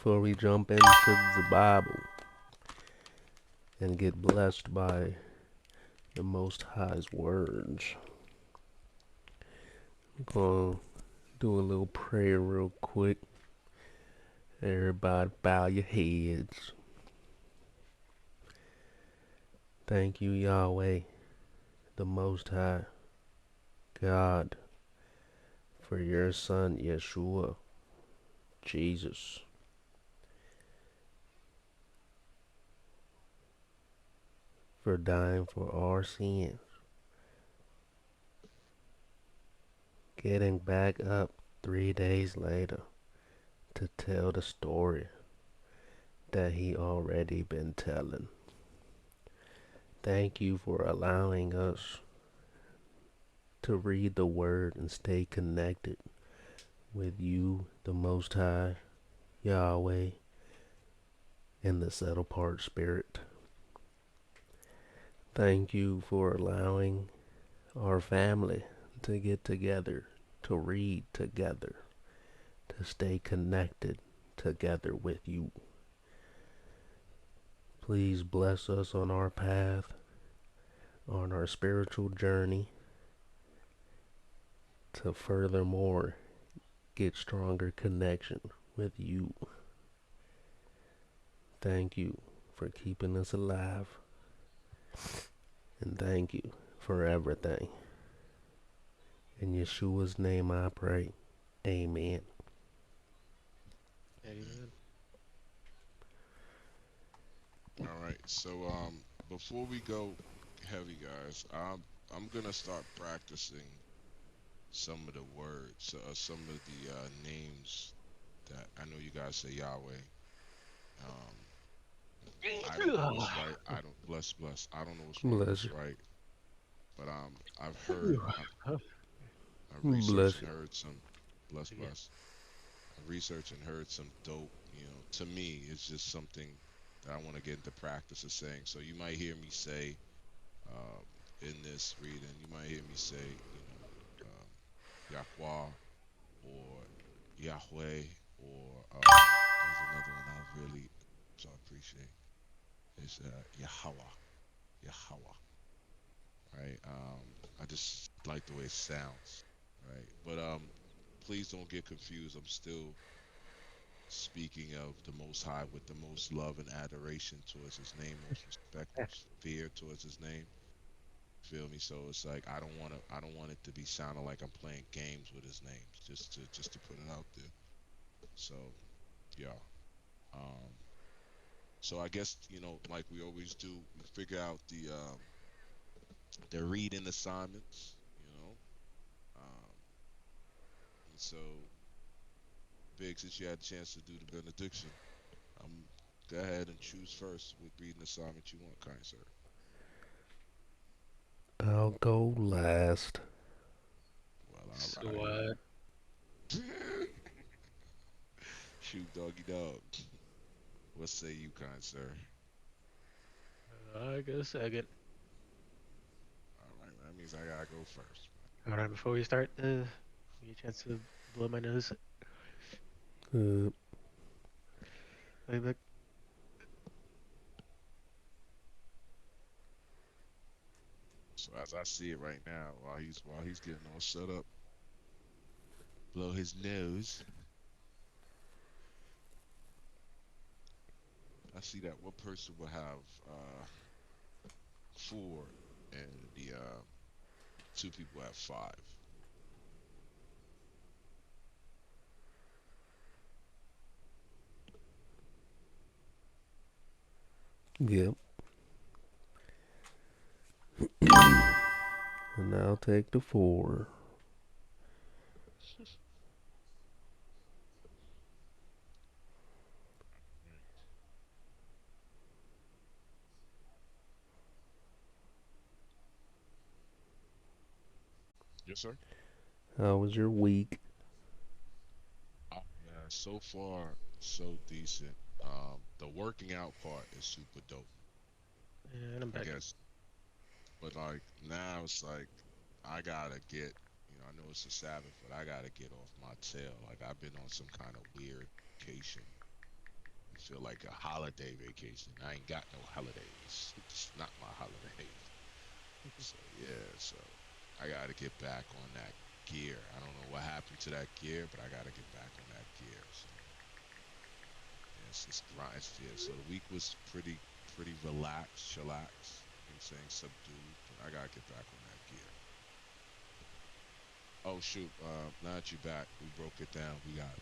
before we jump into the Bible and get blessed by the Most High's words, I'm gonna do a little prayer real quick. Everybody bow your heads. Thank you, Yahweh, the Most High God, for your Son, Yeshua, Jesus, for dying for our sins, getting back up 3 days later to tell the story that he already been telling. Thank you for allowing us to read the Word and stay connected with you, the Most High, Yahweh, and the set apart Spirit. Thank you for allowing our family to get together, to read together, to stay connected together with you. Please bless us on our path, on our spiritual journey, to furthermore get stronger connection with you. Thank you for keeping us alive, and thank you for everything. In Yeshua's name I pray. Amen. Amen. All right. So before we go heavy, guys, I'm gonna start practicing some of the words, some of the names that I know you guys say Yahweh. Um, I don't know what's right. I don't bless. I don't know what's wrong, Bless what's you. right. But I've heard, I researched Bless and you. heard some Yeah. bless. I researched and heard some dope. To me, it's just something that I want to get into practice of saying. So you might hear me say um, in this reading, you might hear me say, Yahweh or Yahweh or there's another one I really so appreciate. It's Yahweh, Yahweh, right? I just like the way it sounds, right? But please don't get confused. I'm still speaking of the Most High with the most love and adoration towards His name, most respect, most fear towards His name. Feel me? So it's like I don't want it to be sounding like I'm playing games with His name. Just to put it out there. So yeah. Um, so I guess like we always do, we figure out the reading assignments. Um, and so Big, since you had a chance to do the benediction, go ahead and choose first what reading assignment you want, kind sir. I'll go last. Well, So all right. what? Shoot, doggy dog. What say you, kind sir? I guess second. All right, that means I gotta go first. All right. Before we start, give me a chance to blow my nose. Uh, Like, look. So as I see it right now, while he's getting all set up, blow his nose. I see that one person will have four, and the two people have five. yep. And I'll take the 4. Yes, sir. How was your week? Man, so far so decent. The working out part is super dope, And I'm I back in. guess. But like now it's like I gotta get, I know it's a Sabbath, but I gotta get off my tail. Like I've been on some kind of weird vacation. feel like a holiday vacation. I ain't got no holidays. It's not my holidays. So yeah, so I gotta get back on that gear. I don't know what happened to that gear, but I gotta get back on that gear. So yes, it's grind. Yeah, so the week was pretty relaxed, chillax. You know what I'm saying? Subdued, but I gotta get back on that gear. Oh shoot, now that you back, we broke it down. We got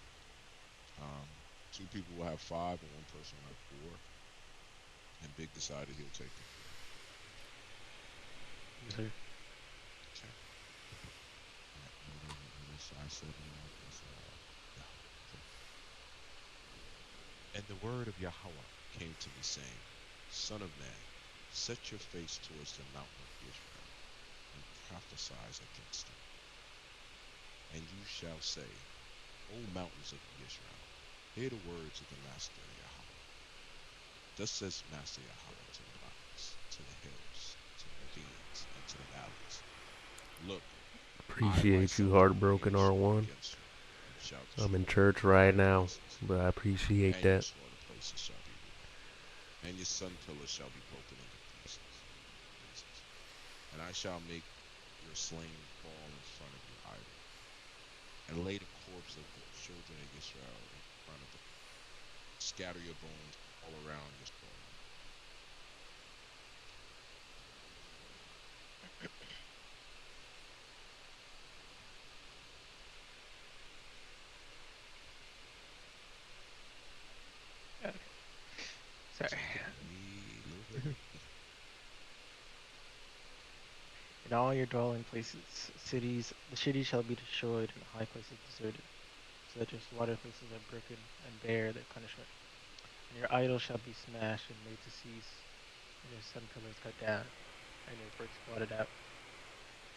um two people will have five and one person will have four. And Big decided he'll take the four. Yes, sir. Okay. Notice I said is Yahweh. Okay. And the word of Yahweh came to me saying, Son of man, set your face towards the mountain of Israel and prophesy against them. And you shall say, O mountains of Israel, hear the words of the Master Yahweh. Thus says Master Yahweh to the mountains, to the hills, to the ravines, and to the valleys. Look, I Appreciate you, myself will bring Heartbroken a sword R1. against you. You shall I'm in destroy church your right high now, places, but I appreciate and your that. slaughter places shall be ruined, and your sun pillars shall be broken into pieces. And I shall make your slain fall in front of your idol, and lay the corpse of the children of Israel in front of them. Scatter your bones all around your spoil. Okay. Sorry. Take it away, little baby. In all your dwelling places, the cities shall be destroyed, and the high places deserted, so that your slaughter places are broken and bear their punishment. And your idols shall be smashed and made to cease, and your sun pillars cut down, and your bricks blotted out.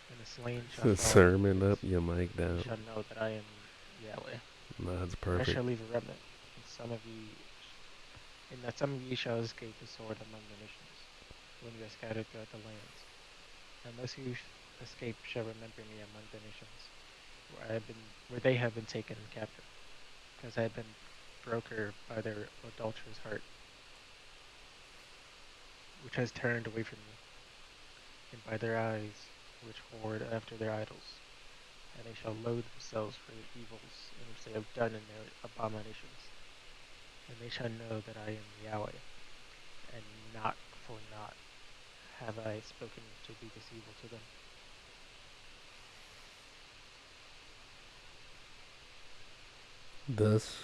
And the slain shall fall in your Sermon up, pits, your mic and you down. shall know that I am Yahweh. Nah, it's And I perfect. shall leave a remnant, and some of ye shall escape the sword among the nations, when you are scattered throughout the lands. And those who escape shall remember me among the nations, where they have been taken captive, because I have been broken by their adulterous heart, which has turned away from me, and by their eyes, which whored after their idols. And they shall loathe themselves for the evils in which they have done in their abominations. And they shall know that I am Yahweh, and not for naught have I spoken to do this evil to them. Thus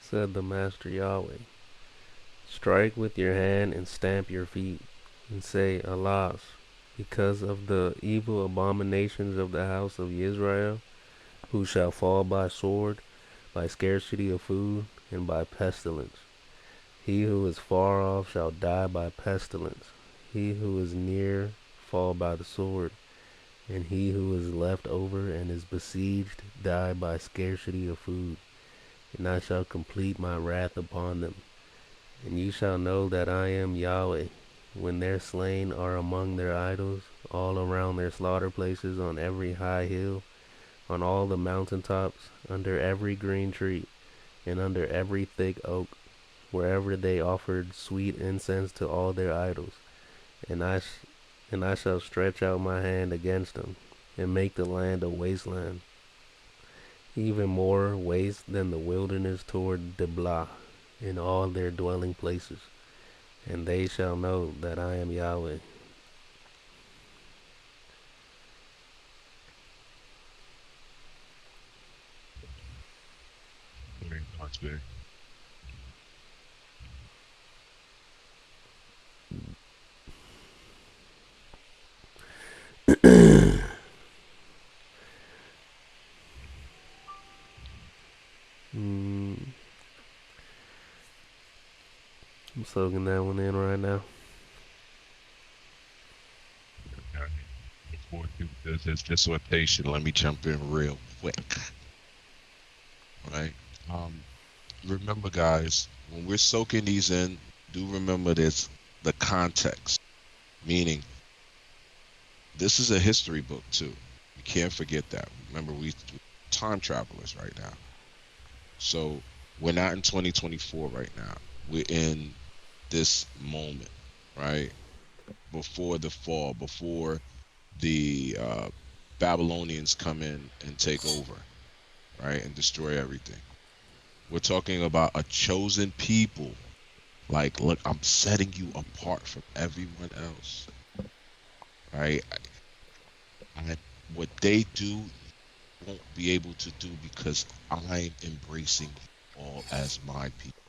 said the Master Yahweh, strike with your hand and stamp your feet, and say, Alas, because of the evil abominations of the house of Israel, who shall fall by sword, by scarcity of food, and by pestilence. He who is far off shall die by pestilence. He who is near fall by the sword. And he who is left over and is besieged die by scarcity of food. And I shall complete my wrath upon them. And ye shall know that I am Yahweh, when their slain are among their idols, all around their slaughter places, on every high hill, on all the mountain tops, under every green tree, and under every thick oak, wherever they offered sweet incense to all their idols. And I shall stretch out my hand against them, and make the land a wasteland, even more waste than the wilderness toward Diblah, in all their dwelling places. And they shall know that I am Yahweh. Very much, big. Mm, I'm soaking that one in right now. Okay. Before you do this dissertation, let me jump in real quick. Right? Um, Remember, guys, when we're soaking these in, do remember this the context. Meaning, this is a history book too. You can't forget that. Remember, we time travelers right now. So We're not in 2024 right now. We're in this moment, right? Before the fall, before the Babylonians come in and take over, right? And destroy everything. We're talking about a chosen people. Like, look, I'm setting you apart from everyone else, right? What they do, you won't be able to do because I'm embracing you all as my people,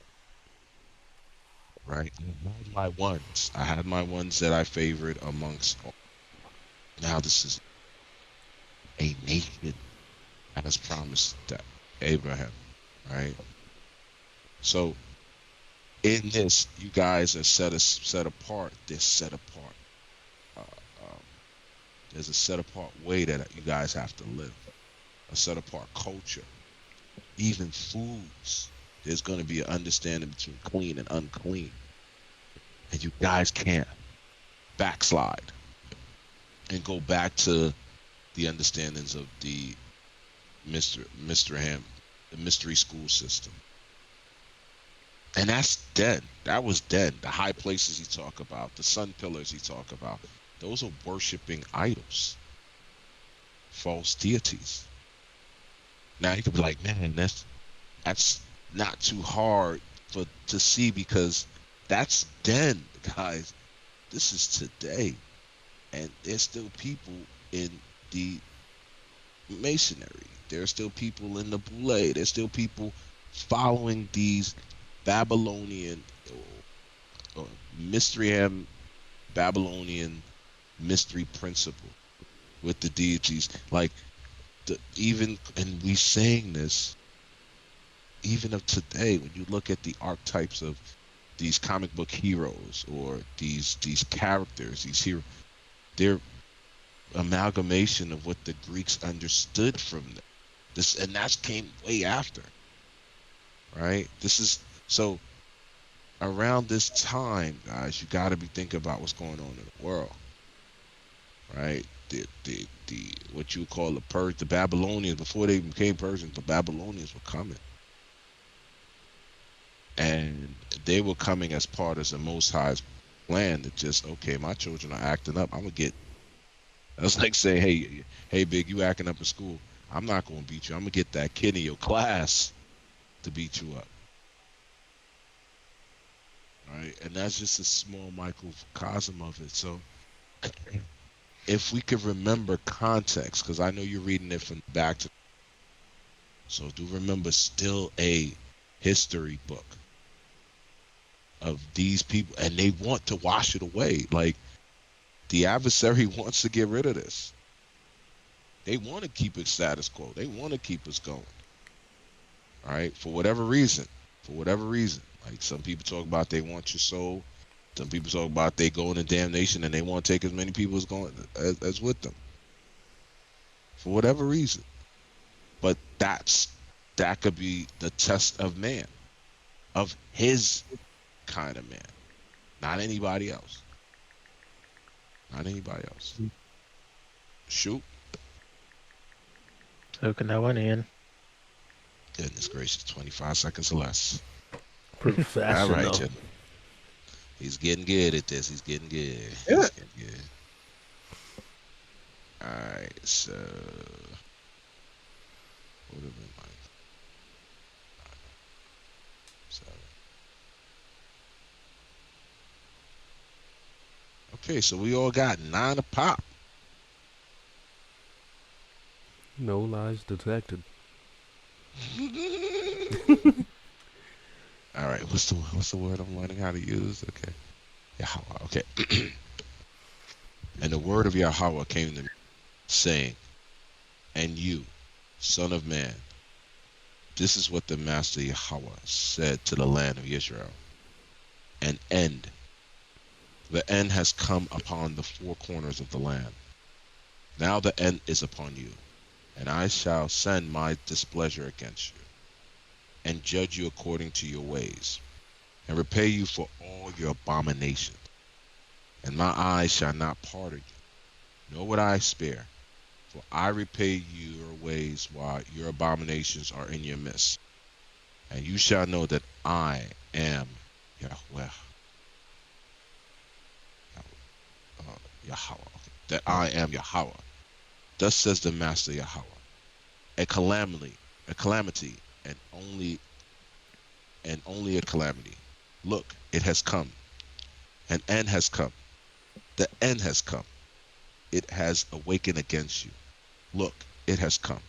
right? I had my ones. I had my ones that I favored amongst all. Now this is a nation as promised that Abraham, right? So in this, you guys are set apart. They're set apart. Uh, um, there's a set apart way that you guys have to live. A set apart culture. Even foods. There's going to be an understanding between clean and unclean, and you guys can't backslide and go back to the understandings of the Mr. Ham, the mystery school system. And that's dead. That was dead. The high places he talk about, the sun pillars he talk about, those are worshiping idols, false deities. Now you could be like, man, that's not too hard for to see because that's then, guys. This is today, and there's still people in the masonry. There are still people in the boule. There's still people following these Babylonian or mystery ham Babylonian mystery principle with the deities. Like even and we saying this even of today when you look at the archetypes of these comic book heroes or these characters, these heroes, they're amalgamation of what the Greeks understood from them. This and that came way after, right? This is so around this time, guys. You got to be thinking about what's going on in the world, right? The what you would call the Babylonians before they became Persians, the Babylonians were coming, and they were coming as part of the Most High's plan to just okay, my children are acting up. I'm gonna get. That's like saying, hey, big, you acting up in school. I'm not gonna beat you. I'm gonna get that kid in your class to beat you up, right? And that's just a small microcosm of it. So if we could remember context, because I know you're reading it from back to, so do remember still a history book of these people, and they want to wash it away. Like the adversary wants to get rid of this. They want to keep it status quo. They want to keep us going. All right, for whatever reason. For whatever reason. Like some people talk about they want your soul. Some people talk about they go into damnation and they want to take as many people as going as with them. For whatever reason. But that could be the test of man, of his kind of man, not anybody else, not anybody else. Shoot, Soaking that one in. goodness gracious, 25 seconds or less. All right, Professional. Jim. He's getting good at this. He's getting good. Yeah. He's getting good. All right, so would have been like 7. Okay, so we all got 9 a pop. No lies detected. All right, what's the word I'm learning how to use? Okay, Yahweh. Okay, and the word of Yahweh came to me, saying, "And you, son of man, this is what the Master Yahweh said to the land of Israel: An end. The end has come upon the 4 corners of the land. Now the end is upon you, and I shall send my displeasure against you, and judge you according to your ways, and repay you for all your abominations. And my eyes shall not pardon you, nor would I spare, for I repay you your ways while your abominations are in your midst. And you shall know that I am Yahweh, Yahweh, okay. That I am Yahweh. Thus says the Master Yahweh. A calamity, a calamity, and only a calamity. Look, it has come. An end has come. The end has come. It has awakened against you. Look, it has come.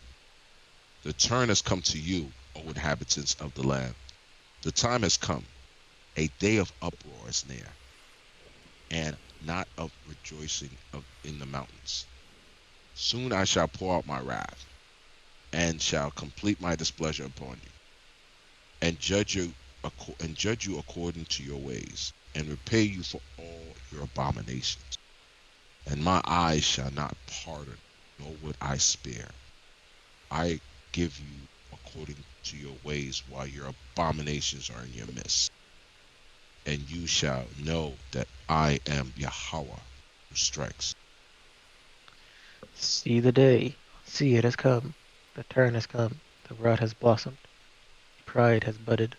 The turn has come to you, O inhabitants of the land. The time has come. A day of uproar is near, and not of rejoicing in the mountains. Soon I shall pour out my wrath, and shall complete my displeasure upon you, and judge you according to your ways, and repay you for all your abominations. And my eyes shall not pardon, nor would I spare. I give you according to your ways, while your abominations are in your midst. And you shall know that I am Yahweh who strikes. See the day, see it has come. The turn has come, the rod has blossomed, pride has budded,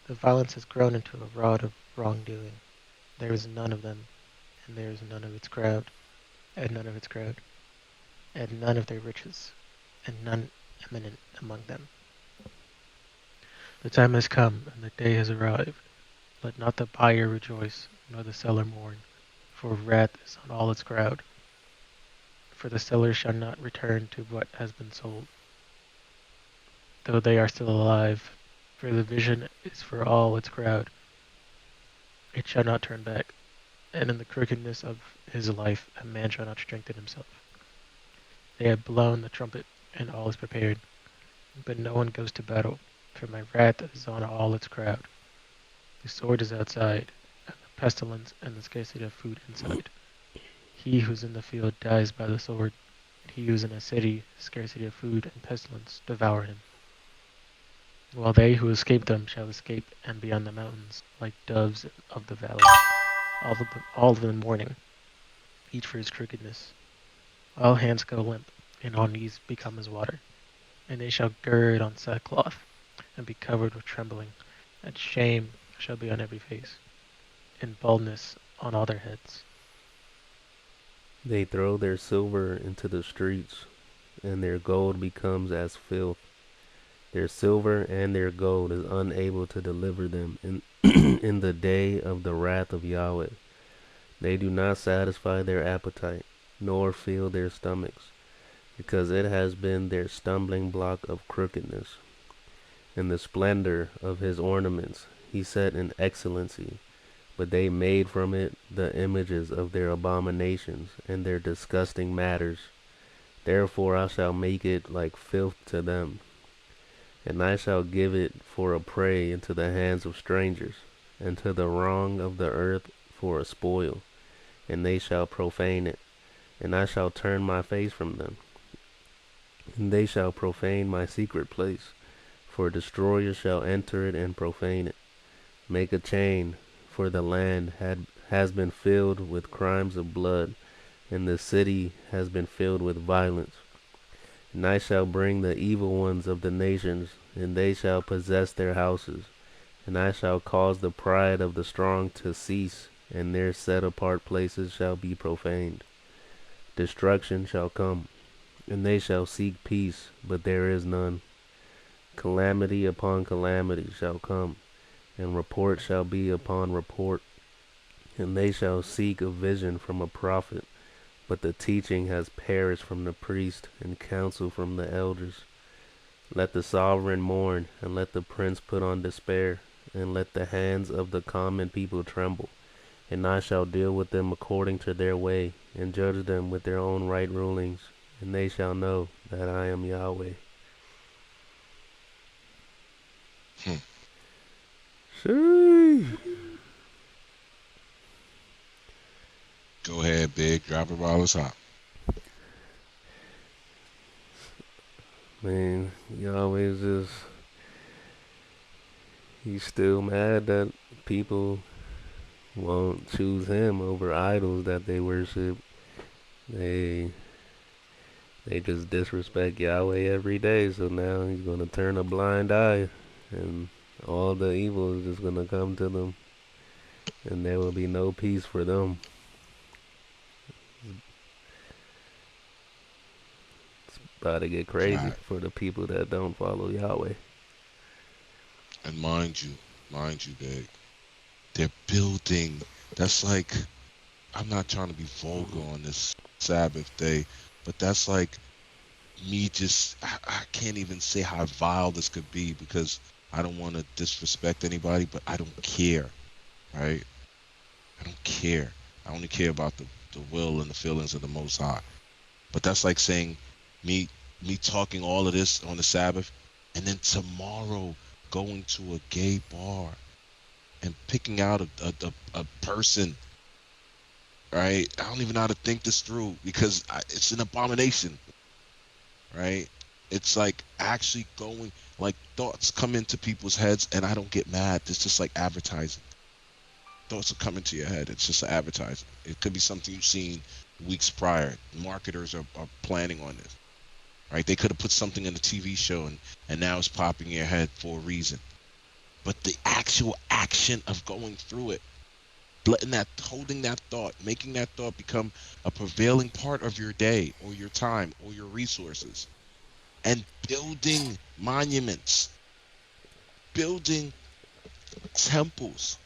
the violence has grown into a rod of wrongdoing. There is none of them, and there is none of its crowd, and none of its crowd, and none of their riches, and none eminent among them. The time has come, and the day has arrived. Let not the buyer rejoice, nor the seller mourn, for wrath is on all its crowd. For the seller shall not return to what has been sold, though they are still alive. For the vision is for all its crowd. It shall not turn back, and in the crookedness of his life a man shall not strengthen himself. They have blown the trumpet, and all is prepared, but no one goes to battle, for my wrath is on all its crowd. The sword is outside, and the pestilence and the scarcity of food inside. He who is in the field dies by the sword, and he who is in a city, scarcity of food and pestilence devour him. While they who escape them shall escape and be on the mountains, like doves of the valley, all of them mourning, each for his crookedness. All hands go limp, and all knees become as water. And they shall gird on sackcloth, and be covered with trembling, and shame shall be on every face, and baldness on all their heads. They throw their silver into the streets, and their gold becomes as filth. Their silver and their gold is unable to deliver them in, in the day of the wrath of Yahweh. They do not satisfy their appetite, nor fill their stomachs, because it has been their stumbling block of crookedness. In the splendor of his ornaments he set in excellency, but they made from it the images of their abominations and their disgusting matters. Therefore I shall make it like filth to them, and I shall give it for a prey into the hands of strangers, and to the wrong of the earth for a spoil, and they shall profane it, and I shall turn my face from them, and they shall profane my secret place, for destroyers shall enter it and profane it. Make a chain, for the land has been filled with crimes of blood, and the city has been filled with violence. And I shall bring the evil ones of the nations, and they shall possess their houses. And I shall cause the pride of the strong to cease, and their set apart places shall be profaned. Destruction shall come, and they shall seek peace, but there is none. Calamity upon calamity shall come, and report shall be upon report. And they shall seek a vision from a prophet, but the teaching has perished from the priest, and counsel from the elders. Let the sovereign mourn, and let the prince put on despair, and let the hands of the common people tremble. And I shall deal with them according to their way, and judge them with their own right rulings, and they shall know that I am Yahweh. Hmm. Sheesh. Go ahead, Big. Drop it while it's hot. Man, Yahweh is just, he's still mad that people won't choose him over idols that they worship. They they just disrespect Yahweh every day, so now he's gonna turn a blind eye, and All the evil is just gonna come to them, and there will be no peace for them. About to get crazy Fact. for the people that don't follow Yahweh. And mind you, they're building. That's like, I'm not trying to be vulgar on this Sabbath day, but that's like me just, I can't even say how vile this could be because I don't want to disrespect anybody, but I don't care, right? I don't care. I only care about the will and the feelings of the Most High. But that's like saying me me talking all of this on the Sabbath and then tomorrow going to a gay bar and picking out a person, right? I don't even know how to think this through because it's an abomination, right? It's like actually going, like thoughts come into people's heads and I don't get mad. It's just like advertising. Thoughts will come into your head. It's just advertising. It could be something you've seen weeks prior. Marketers are planning on this, right? They could have put something in the TV show and now it's popping in your head for a reason. But the actual action of going through it, letting that, holding that thought, making that thought become a prevailing part of your day or your time or your resources, and building monuments, building temples.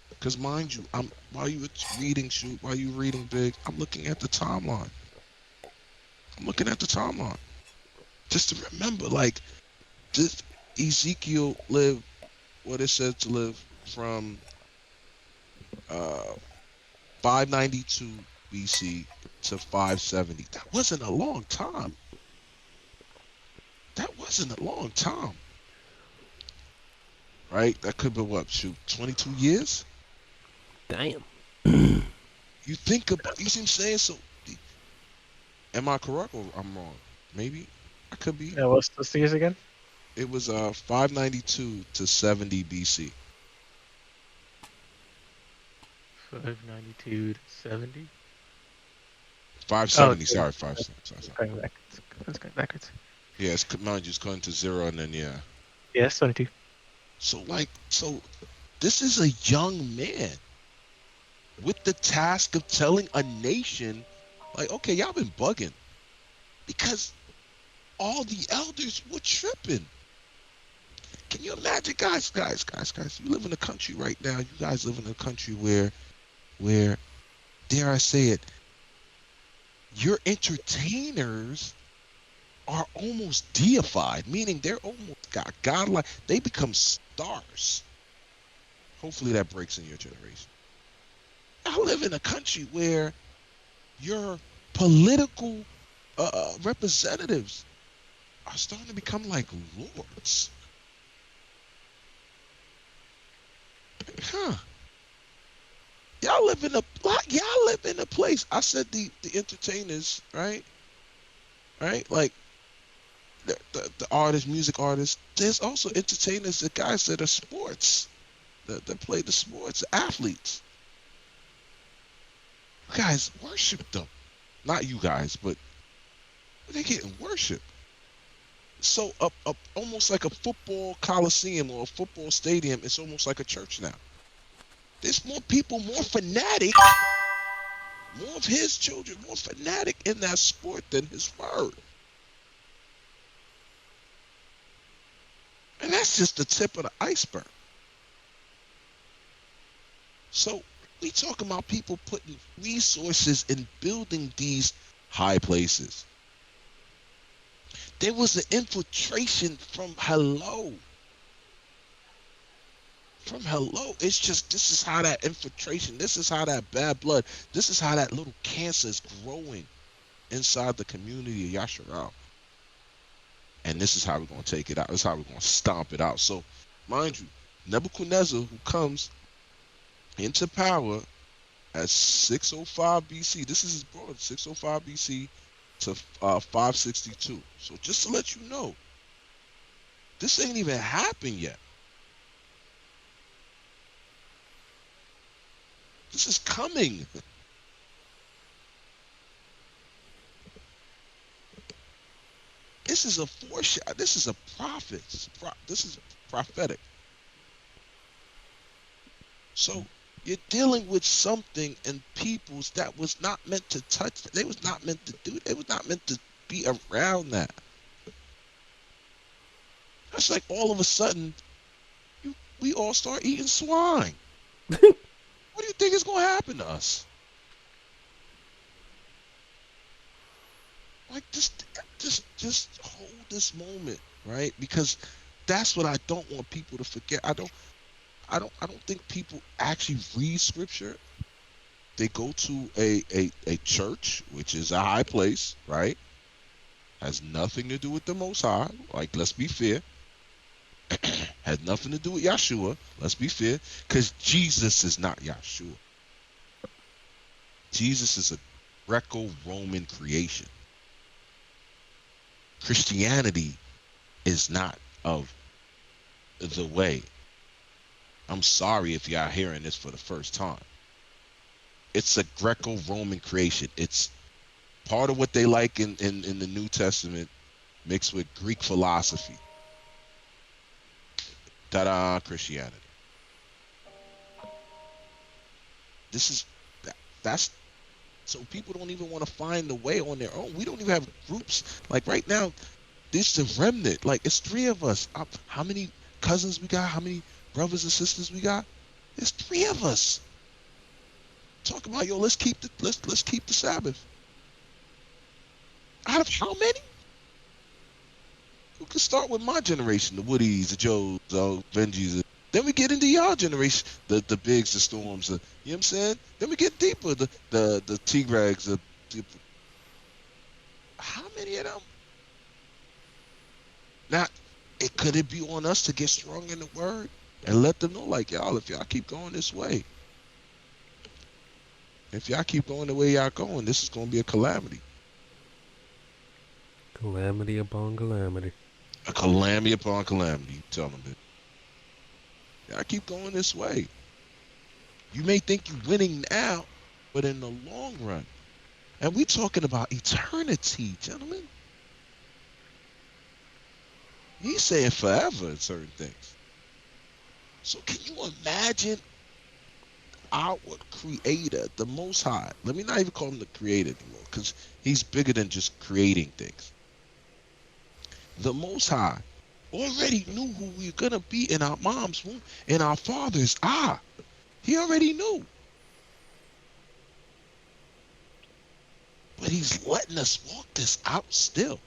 Because mind you, I'm while you were reading, shoot, while you were reading big, I'm looking at the timeline. I'm looking at the timeline. Just to remember, like, this Ezekiel lived what it said to live from uh 592 BC to 570. That wasn't a long time. That wasn't a long time, right? That could be what, shoot, 22 years? Damn. You think about, you see what I'm saying? So, am I correct or I'm wrong? Maybe I could be. Yeah, what's the years again? It was 592 to 70 BC. 592 to 70. Oh, 570, okay. sorry, 570, It's sorry. going backwards. It's going backwards. Yeah, it's, mind you, it's going to zero and then yeah. Yes, 22. So like, so this is a young man with the task of telling a nation, like, okay, y'all been bugging because all the elders were tripping. Can you imagine, guys? You live in a country right now. You guys live in a country where, dare I say it, your entertainers are almost deified, meaning they're almost godlike. They become stars. Hopefully that breaks in your generation. I live in a country where your political representatives are starting to become like lords. Huh? Y'all live in a place. I said the entertainers, right? Right? Like the artists, music artists. There's also entertainers, the guys that are sports, that play the sports, athletes. Guys, worship them. Not you guys, but they're getting worship. So up almost like a football coliseum or a football stadium, it's almost like a church now. There's more people, more fanatic, more of his children, more fanatic in that sport than his word. And that's just the tip of the iceberg. So we talking about people putting resources in building these high places. There was an infiltration from hello. From hello. It's just, this is how that infiltration, this is how that bad blood, this is how that little cancer is growing inside the community of Yasharal. And this is how we're going to take it out. This is how we're going to stomp it out. So, mind you, Nebuchadnezzar, who comes into power at 605 BC, this is his brother, 605 BC to 562. So, just to let you know, this ain't even happened yet. This is coming. This is a foreshadow. This is a prophet. This is prophetic. So you're dealing with something and peoples that was not meant to touch. They was not meant to do. They was not meant to be around that. That's like all of a sudden we all start eating swine. What do you think is going to happen to us? Like just hold this moment, right? Because that's what I don't want people to forget. I don't think people actually read scripture. They go to a church, which is a high place, right? Has nothing to do with the Most High. Like, let's be fair. Has nothing to do with Yahshua. Let's be fair. Because Jesus is not Yahshua. Jesus is a Greco-Roman creation. Christianity is not of the way. I'm sorry if y'all hearing this for the first time. It's a Greco-Roman creation. It's part of what they like in the New Testament mixed with Greek philosophy. Ta-da, Christianity. This is that's so people don't even want to find the way on their own. We don't even have groups like right now. This is a remnant. Like it's three of us. How many cousins we got? How many brothers and sisters we got? There's three of us. Talk about yo. Let's keep the Sabbath. Out of how many? We can start with my generation, the Woodies, the Joes, the Benjis. Then we get into y'all generation, the Bigs, the Storms, you know what I'm saying? Then we get deeper, the T-Regs, how many of them? Now, could it be on us to get strong in the word and let them know, like, y'all, if y'all keep going this way, if y'all keep going the way y'all going, this is going to be a calamity. Calamity upon calamity. A calamity upon calamity, you tell them it. Y'all keep going this way. You may think you're winning now, but in the long run, and we're talking about eternity, gentlemen. He's saying forever in certain things. So can you imagine our creator, the Most High? Let me not even call him the creator anymore, because he's bigger than just creating things. The Most High already knew who we are going to be in our mom's womb, in our father's eye. He already knew. But he's letting us walk this out still.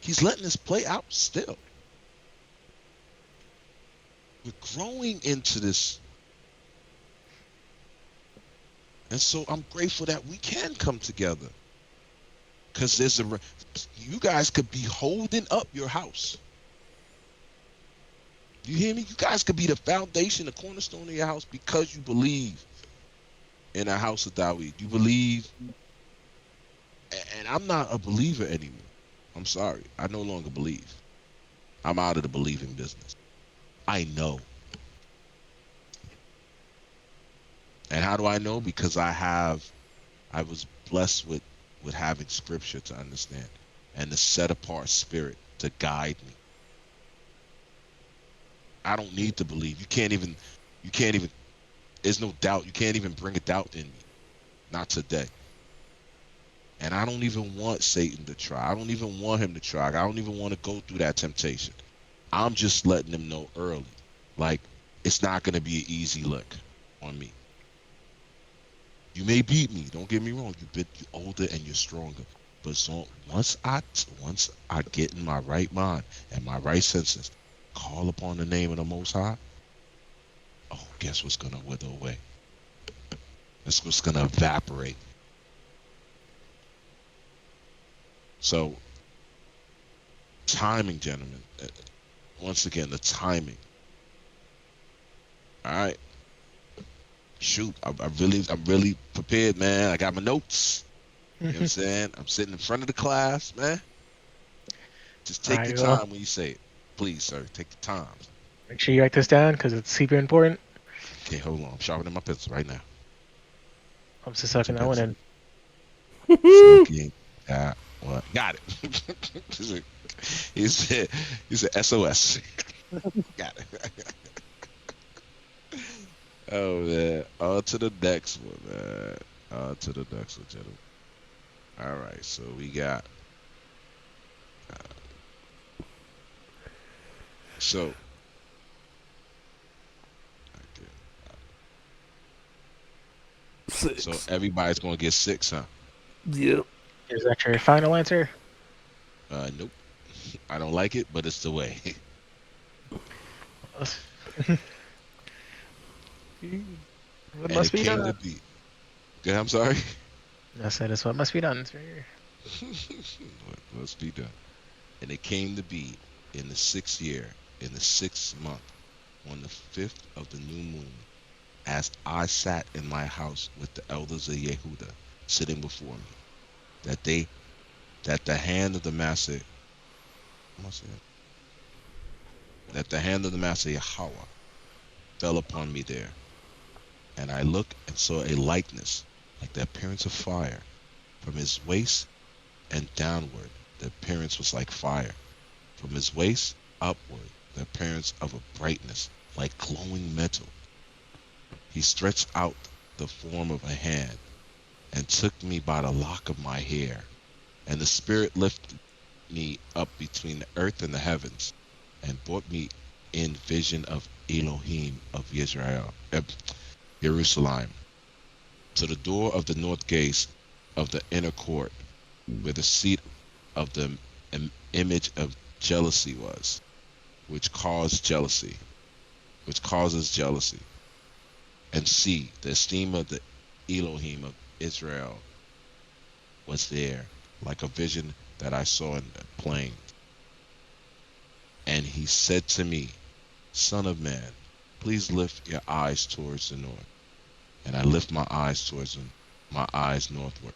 He's letting us play out still. We're growing into this. And so I'm grateful that we can come together. Because you guys could be holding up your house. You hear me? You guys could be the foundation, the cornerstone of your house because you believe in a house of Dawid. You believe, and I'm not a believer anymore. I'm sorry. I no longer believe. I'm out of the believing business. I know. And how do I know? Because I was blessed with having scripture to understand and the set apart spirit to guide me. I don't need to believe. You can't even, there's no doubt. You can't even bring a doubt in me. Not today. And I don't even want Satan to try. I don't even want him to try. I don't even want to go through that temptation. I'm just letting them know early. Like, it's not going to be an easy look on me. You may beat me. Don't get me wrong. You're older and you're stronger. But so once I get in my right mind and my right senses, call upon the name of the Most High. Oh, guess what's going to wither away? That's what's going to evaporate. So, timing, gentlemen. Once again, the timing. All right. Shoot, I'm really prepared, man. I got my notes. You know what I'm saying? I'm sitting in front of the class, man. Just All take your right, well, time when you say it. Please, sir, take the time. make sure you write this down because it's super important. Okay, hold on. I'm sharpening my pencil right now. I'm just Get your sucking that one pencil. in. Smoking. What? Got it. He said, he said SOS. Got it. Oh man. On to the next one, man. On to the next one, gentlemen. All right, so we got so okay. So 6. everybody's gonna get six, huh? Yep. Is that your final answer? Nope. I don't like it, but it's the way. What And must it be came done? to be. Okay, I'm sorry. I said it's what must be done, sir. What must be done. And it came to be in the 6th year, in the 6th month, on the 5th of the new moon, as I sat in my house with the elders of Yehuda sitting before me, that they that the hand of the master, what am I saying? That the hand of the master Yahweh fell upon me there, and I looked and saw a likeness like the appearance of fire from his waist and downward. The appearance was like fire. From his waist upward, the appearance of a brightness like glowing metal. He stretched out the form of a hand and took me by the lock of my hair. And the Spirit lifted me up between the earth and the heavens and brought me in vision of Elohim of Israel, Jerusalem, to the door of the north gate of the inner court, where the seat of the image of jealousy was, which caused jealousy, which causes jealousy. And see, the esteem of the Elohim of Israel was there, like a vision that I saw in the plain. And he said to me, Son of man, please lift your eyes towards the north. And I lift my eyes towards them, my eyes northward.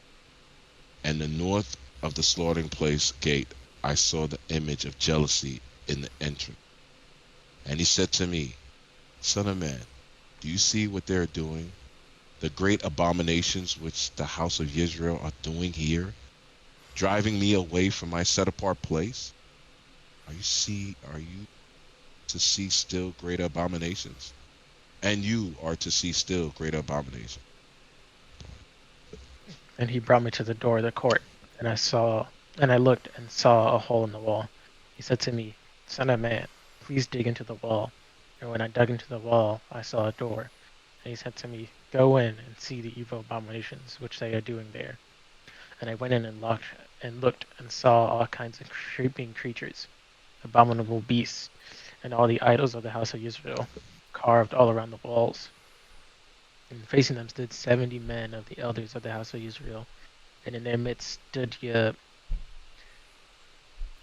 And the north of the slaughtering place gate I saw the image of jealousy in the entrance. And he said to me, Son of man, do you see what they are doing? The great abominations which the house of Israel are doing here, driving me away from my set apart place? Are you to see still greater abominations? And you are to see still greater abominations. And he brought me to the door of the court, and I looked and saw a hole in the wall. He said to me, Son of man, please dig into the wall. And when I dug into the wall, I saw a door. And he said to me, Go in and see the evil abominations which they are doing there. And I went in and looked and saw all kinds of creeping creatures, abominable beasts, and all the idols of the house of Israel, carved all around the walls. And facing them stood 70 men of the elders of the house of Israel, and in their midst stood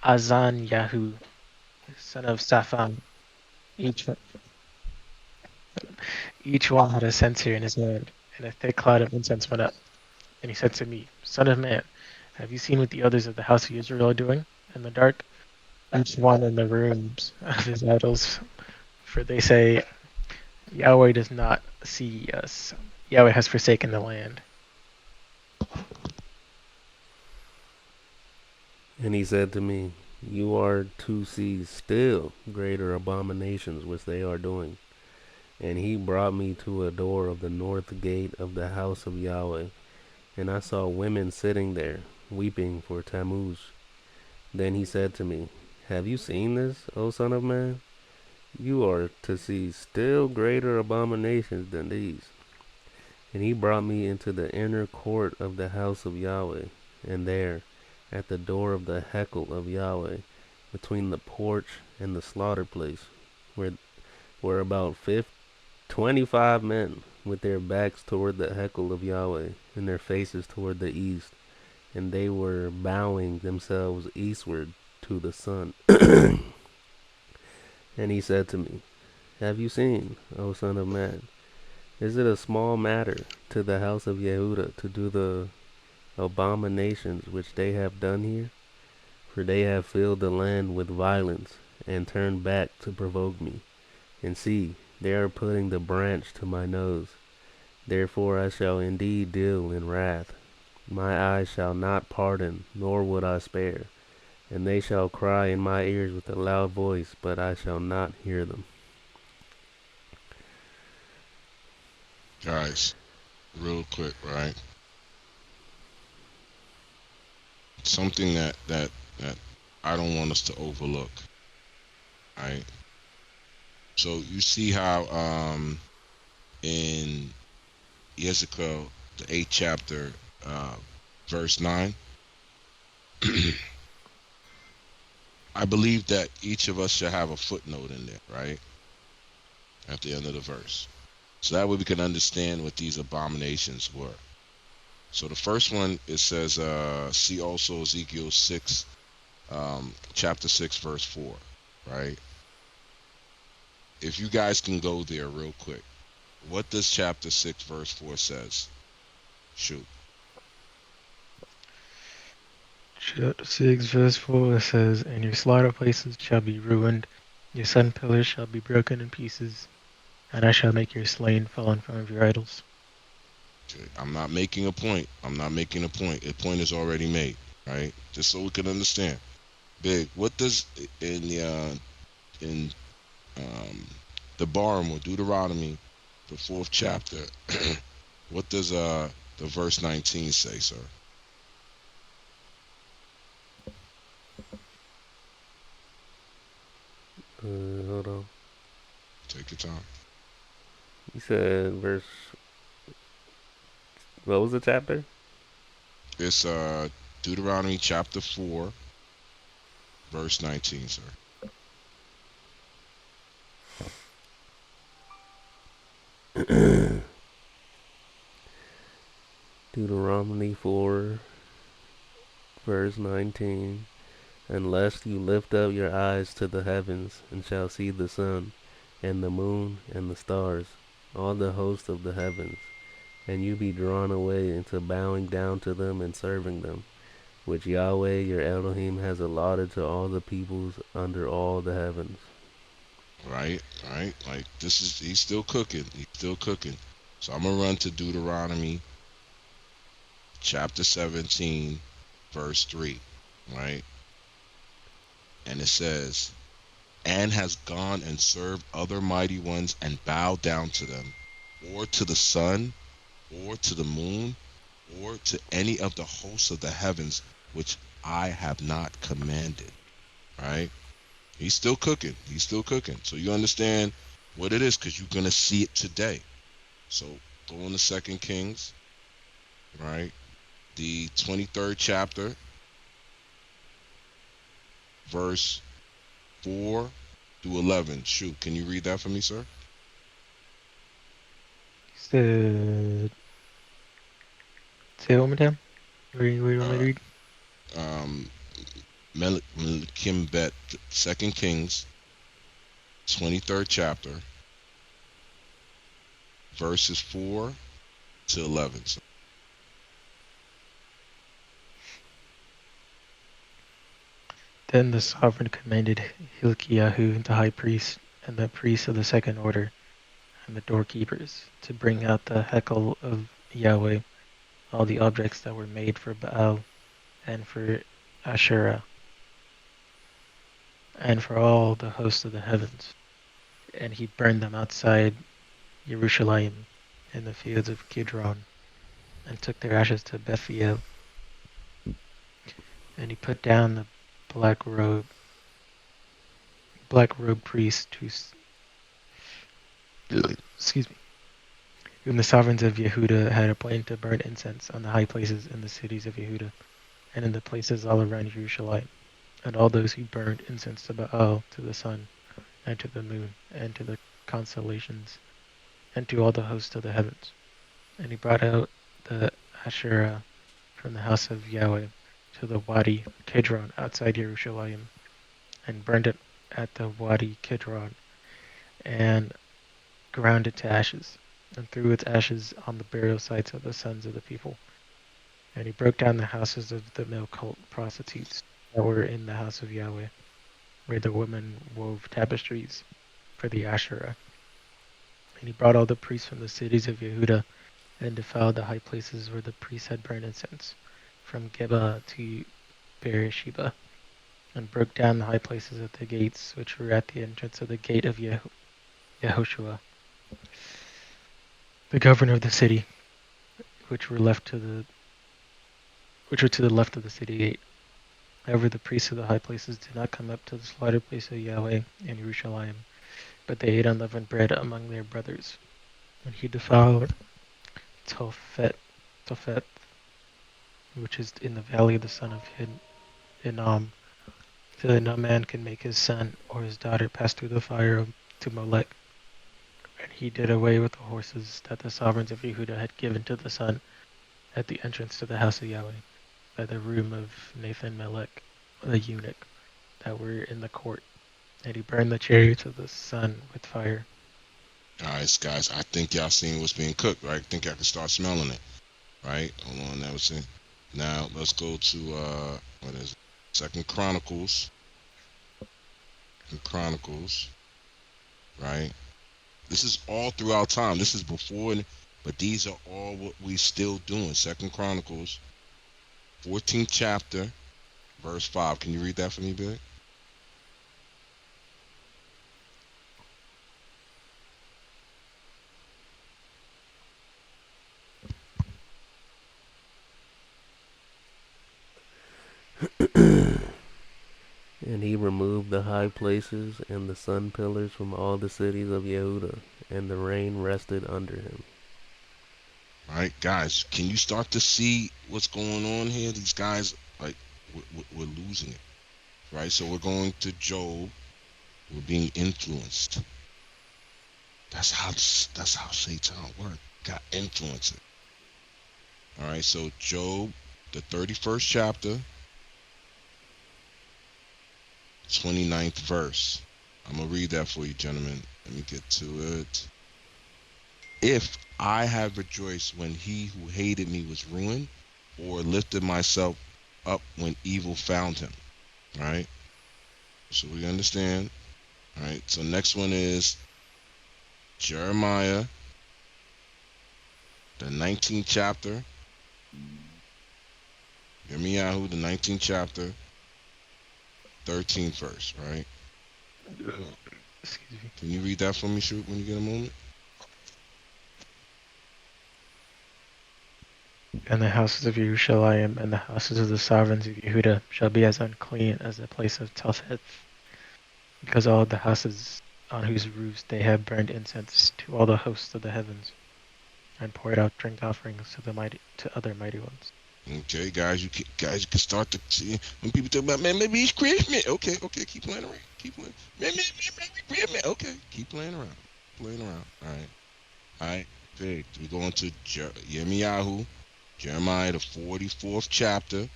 Azan-Yahu, son of Safan. Each each one had a censer in his hand, and a thick cloud of incense went up. And he said to me, Son of man, have you seen what the others of the house of Israel are doing in the dark? Each one in the rooms of his idols, for they say, Yahweh does not see us. Yahweh has forsaken the land. And he said to me, You are to see still greater abominations which they are doing. And he brought me to a door of the north gate of the house of Yahweh. And I saw women sitting there, weeping for Tammuz. Then he said to me, Have you seen this, O son of man? You are to see still greater abominations than these. And he brought me into the inner court of the house of Yahweh, and there, at the door of the Hekel of Yahweh, between the porch and the slaughter place, were about 25 men, with their backs toward the Hekel of Yahweh, and their faces toward the east, and they were bowing themselves eastward to the sun. And he said to me, Have you seen, O son of man? Is it a small matter to the house of Yehuda to do the abominations which they have done here? For they have filled the land with violence, and turned back to provoke me. And see, they are putting the branch to my nose. Therefore I shall indeed deal in wrath. My eyes shall not pardon, nor would I spare. And they shall cry in my ears with a loud voice, but I shall not hear them. Guys, real quick, right? Something that I don't want us to overlook, right? So you see how in Yehezqel, the 8th chapter, uh, verse 9, I believe that each of us should have a footnote in there, right? At the end of the verse. So that way we can understand what these abominations were. So the first one, it says, see also Ezekiel 6, chapter 6, verse 4, right? If you guys can go there real quick. What does chapter 6, verse 4 says? Shoot. Chapter 6, verse 4 says, And your slaughter places shall be ruined, your sun pillars shall be broken in pieces, and I shall make your slain fall in front of your idols. Okay, I'm not making a point. I'm not making a point. A point is already made, right? Just so we can understand. Big. What does in the Barham or Deuteronomy, the 4th chapter, what does the verse 19 say, sir? Hold on. Take your time. You said verse. What was the chapter? It's Deuteronomy chapter 4, verse 19, sir. Deuteronomy 4, verse 19. Unless you lift up your eyes to the heavens, and shall see the sun, and the moon, and the stars, all the host of the heavens, and you be drawn away into bowing down to them and serving them, which Yahweh your Elohim has allotted to all the peoples under all the heavens. Right, right. Like this is he's still cooking. He's still cooking. So I'm gonna run to Deuteronomy chapter 17, verse 3, right? And it says, and has gone and served other mighty ones and bowed down to them, or to the sun, or to the moon, or to any of the hosts of the heavens, which I have not commanded. Right? He's still cooking. He's still cooking. So you understand what it is, because you're gonna see it today. So go on to Second Kings, right? The 23rd chapter, verse 4 through 11. Shoot, can you read that for me, sir? Said, say it one more time. Where do you want me to Uh, read? um, Melchimbet, Second Kings, 23rd chapter, verses 4 to 11. So, Then the sovereign commanded Hilkiah the high priest, and the priests of the second order, and the doorkeepers, to bring out the Hekel of Yahweh, all the objects that were made for Baal, and for Asherah, and for all the host of the heavens. And he burned them outside Jerusalem in the fields of Kidron, and took their ashes to Bethiel. And he put down the black robe priest excuse me, whom the sovereigns of Yehuda had appointed to burn incense on the high places in the cities of Yehuda, and in the places all around Jerusalem, and all those who burned incense to Baal, to the sun, and to the moon, and to the constellations, and to all the hosts of the heavens. And he brought out the Asherah from the house of Yahweh to the Wadi Kidron outside Jerusalem, and burned it at the Wadi Kidron, and ground it to ashes, and threw its ashes on the burial sites of the sons of the people. And he broke down the houses of the male cult prostitutes that were in the house of Yahweh, where the women wove tapestries for the Asherah. And he brought all the priests from the cities of Yehuda, and defiled the high places where the priests had burned incense, from Geba to Beersheba. and broke down the high places at the gates, which were at the entrance of the gate of Yehoshua, the governor of the city, which were left to the which were to the left of the city gate. However, the priests of the high places did not come up to the slaughter place of Yahweh in Jerusalem, but they ate unleavened bread among their brothers. And he defiled Tophet, Tophet, which is in the valley of the son of Hinnom, so that no man can make his son or his daughter pass through the fire to Molech. And he did away with the horses that the sovereigns of Yehuda had given to the sun at the entrance to the house of Yahweh, by the room of Nathan Melech, the eunuch, that were in the court. And he burned the chariots of the sun with fire. All right, guys. I think y'all seen what's being cooked, right? I think y'all can start smelling it, right? Hold on, that was it. Now let's go to what is it? Second Chronicles. Second Chronicles, right? This is all throughout time. This is before, but these are all what we still doing. Second Chronicles, 14th chapter, verse 5. Can you read that for me, Billy? And he removed the high places and the sun pillars from all the cities of Yehuda, and the rain rested under him. All right, guys, can you start to see what's going on here? These guys, like, we're losing it, right? So we're going to Job. We're being influenced. That's how Satan works. Got influenced. All right, so Job, the 31st chapter, 29th verse. I'm gonna read that for you, gentlemen. Let me get to it. If I have rejoiced when he who hated me was ruined, or lifted myself up when evil found him. Right? So we understand. Alright, so next one is Jeremiah, the 19th chapter. Yirmiyahu, the 19th chapter, 13th verse, right? Excuse me. Can you read that for me, Shoot, when you get a moment? And the houses of Jerusalem and the houses of the sovereigns of Yehuda shall be as unclean as the place of Tophet, because all the houses on whose roofs they have burned incense to all the hosts of the heavens, and poured out drink offerings to other mighty ones. Okay, guys, you can start to see when people talk about, man, maybe it's Christmas. Okay, keep playing around, keep playing. Man, maybe Christmas. Okay, keep playing around, All right, big. We go into Yirmiyahu, Jeremiah, the 44th chapter,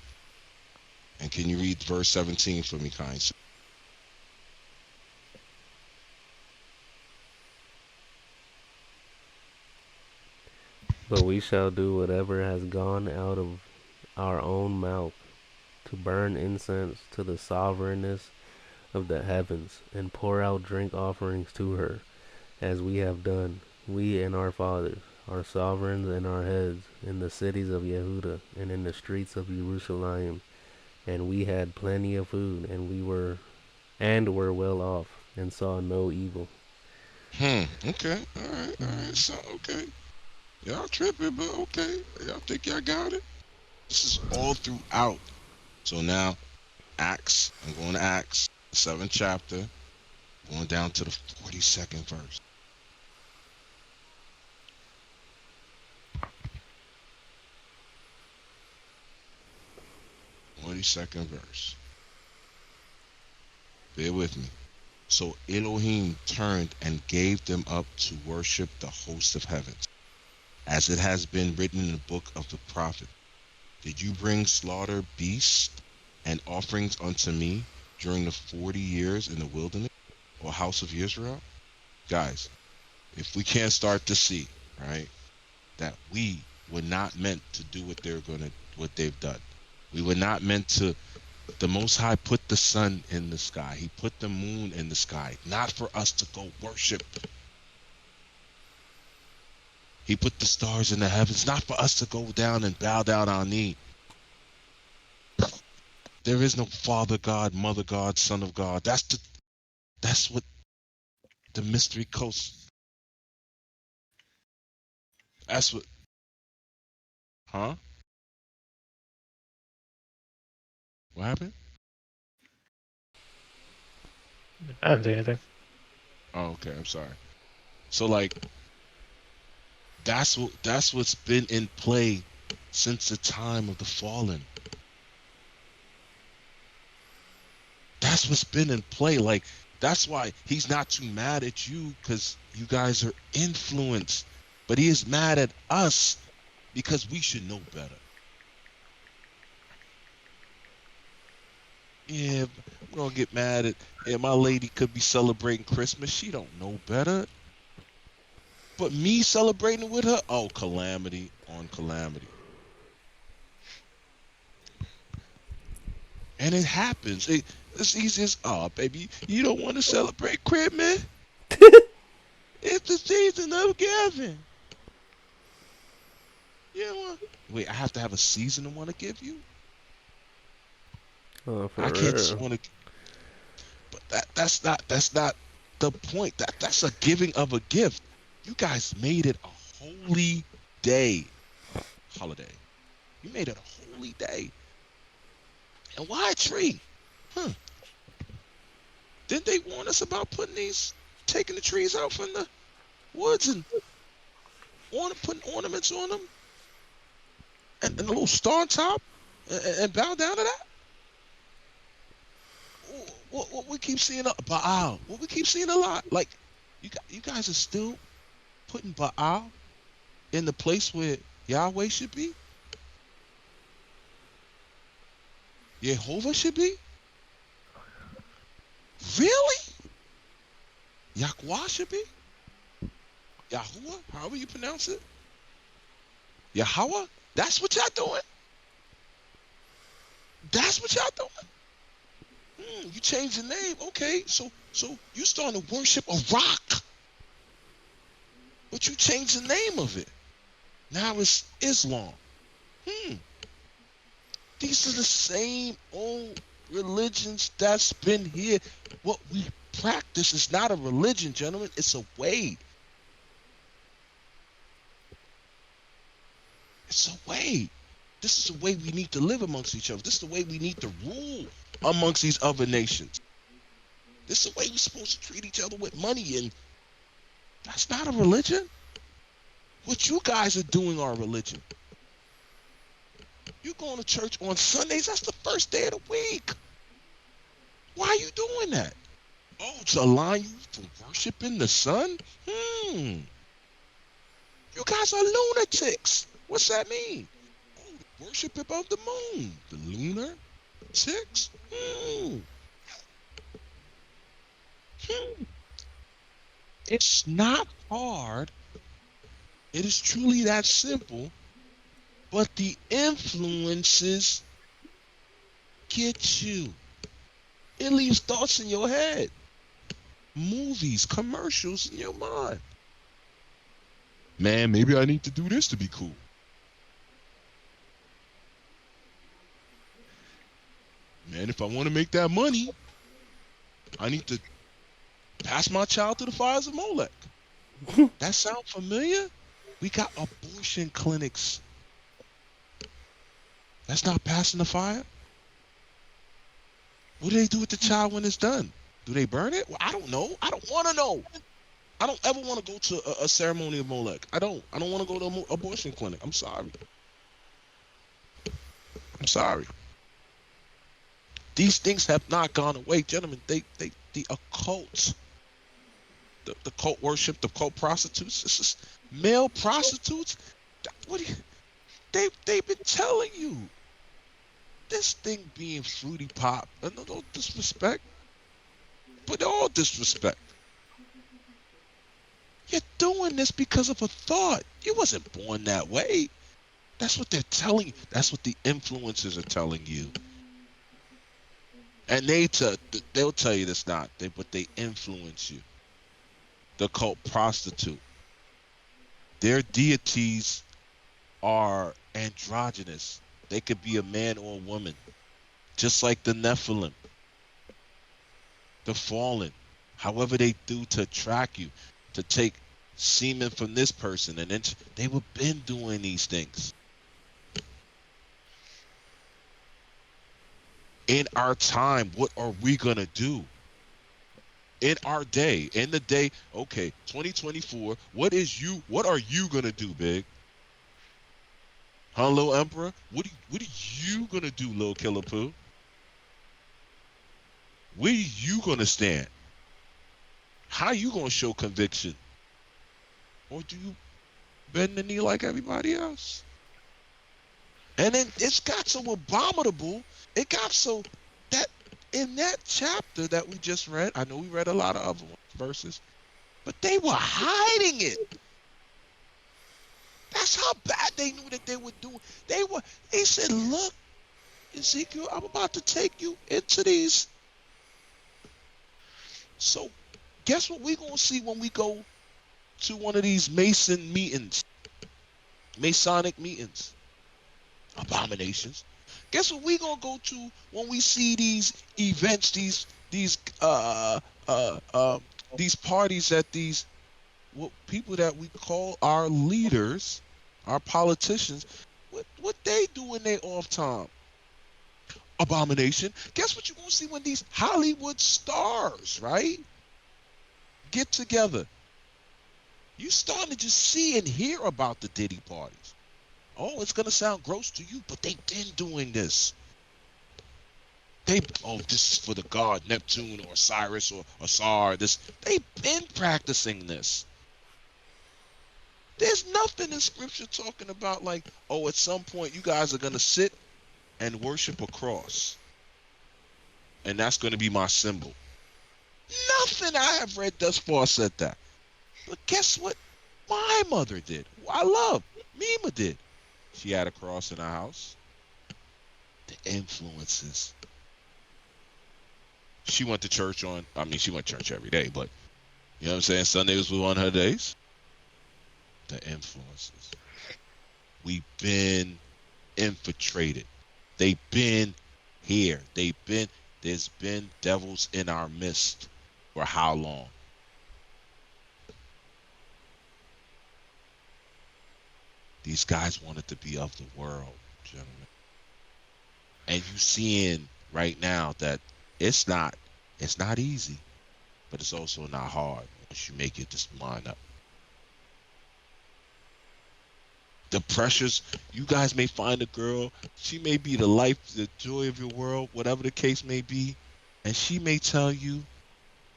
and can you read verse 17 for me, kind sir? But we shall do whatever has gone out of our own mouth, to burn incense to the sovereignness of the heavens, and pour out drink offerings to her, as we have done, we and our fathers, our sovereigns and our heads, in the cities of Yehuda, and in the streets of Jerusalem. And we had plenty of food, and were well off, and saw no evil. Okay. All right. So okay. Y'all tripping, but okay. Y'all think y'all got it? This is all throughout. So now, Acts. I'm going to Acts, the 7th chapter, going down to the 42nd verse. 42nd verse. Bear with me. So Elohim turned and gave them up to worship the host of heavens, as it has been written in the book of the prophet. Did you bring slaughter beasts and offerings unto me during the 40 years in the wilderness, O house of Israel? Guys, if we can't start to see, right, that we were not meant to do what they've done. We were not meant to. The Most High put the sun in the sky. He put the moon in the sky, not for us to go worship. He put the stars in the heavens, not for us to go down and bow down our knee. There is no Father God, Mother God, Son of God. That's what the mystery coast. That's what, huh? What happened? I didn't say anything. Oh, okay. I'm sorry. So like that's what's been in play since the time of the fallen. That's what's been in play. Like that's why he's not too mad at you because you guys are influenced, but he is mad at us because we should know better. Yeah, I'm gonna get mad at. Yeah, my lady could be celebrating Christmas. She don't know better. But me celebrating with her, oh, calamity on calamity. And it happens. It's easy as, oh, baby, you don't want to celebrate Christmas? It's the season of giving. You know what? Wait, I have to have a season to want to give you? Oh, I can't for just real. want to. But that's not the point. That's a giving of a gift. You guys made it a holy day, holiday. You made it a holy day. And why a tree? Huh? Didn't they warn us about taking the trees out from the woods and putting ornaments on them and a little star on top and bow down to that? What we keep seeing Baal. What we keep seeing a lot. Like you guys are still putting Baal in the place where Yahweh should be, Jehovah should be. Really? Yahweh should be. Yahuwah, however you pronounce it. Yahweh. That's what y'all doing. That's what y'all doing. You changed the name. Okay, so you starting to worship a rock, but you changed the name of it. Now it's Islam. Hmm. These are the same old religions that's been here. What we practice is not a religion, gentlemen. It's a way. It's a way. This is the way we need to live amongst each other. This is the way we need to rule amongst these other nations. This is the way we're supposed to treat each other with money, and that's not a religion. What you guys are doing are a religion. You going to church on Sundays? That's the first day of the week. Why are you doing that? Oh, to align you from worshiping the sun? You guys are lunatics. What's that mean? Oh, worship above the moon. The lunar ticks? Hmm. It's not hard. It is truly that simple. But the influences get you. It leaves thoughts in your head, movies, commercials in your mind. Man, maybe I need to do this to be cool. Man, if I want to make that money, I need to pass my child to the fires of Molech. That sound familiar? We got abortion clinics. That's not passing the fire. What do they do with the child when it's done? Do they burn it? Well, I don't know. I don't want to know. I don't ever want to go to a ceremony of Molech. I don't. I don't want to go to an abortion clinic. I'm sorry. I'm sorry. These things have not gone away, gentlemen. The occult, the cult worship, the cult prostitutes. This is male prostitutes. What do you, they've been telling you. This thing being fruity pop. No disrespect, but all disrespect. You're doing this because of a thought. You wasn't born that way. That's what they're telling you. That's what the influencers are telling you. And they'll tell you this not. But they influence you. The cult prostitute. Their deities are androgynous. They could be a man or a woman. just like the Nephilim, the fallen, however they do to track you, to take semen from this person, and then they were been doing these things. In our time, what are we gonna do? In our day, in the day, okay, 2024, what are you gonna do, Big? Huh, little Emperor? What are you gonna do, little Killer Pooh? Where are you gonna stand? How you gonna show conviction? Or do you bend the knee like everybody else? And then it's got so abominable. It got so that in that chapter that we just read, I know we read a lot of other verses, but they were hiding it. That's how bad they knew that they were doing. They said, look, Ezekiel, I'm about to take you into these. So guess what we're gonna see when we go to one of these Masonic meetings? Abominations. Guess what we gonna go to when we see these events, these uh uh um these parties at these what people that we call our leaders, our politicians, what they do in their off time? Abomination. Guess what you're gonna see when these Hollywood stars, right, get together? You starting to just see and hear about the Diddy parties. Oh, it's gonna sound gross to you, but they've been doing this. This is for the god Neptune or Cyrus or Asar. They've been practicing this. There's nothing in scripture talking about like, oh, at some point you guys are gonna sit and worship a cross, and that's gonna be my symbol. Nothing I have read thus far said that. But guess what? My mother did. Who I love. Mima did. She had a cross in her house. The influences. She went to church she went to church every day, but you know what I'm saying? Sunday was one of her days. The influences. We've been infiltrated. They've been here. There's been devils in our midst for how long? These guys wanted to be of the world, gentlemen. And you seeing right now that it's not easy, but it's also not hard once you make it just mind up. The pressures, you guys may find a girl, she may be the life, the joy of your world, whatever the case may be, and she may tell you,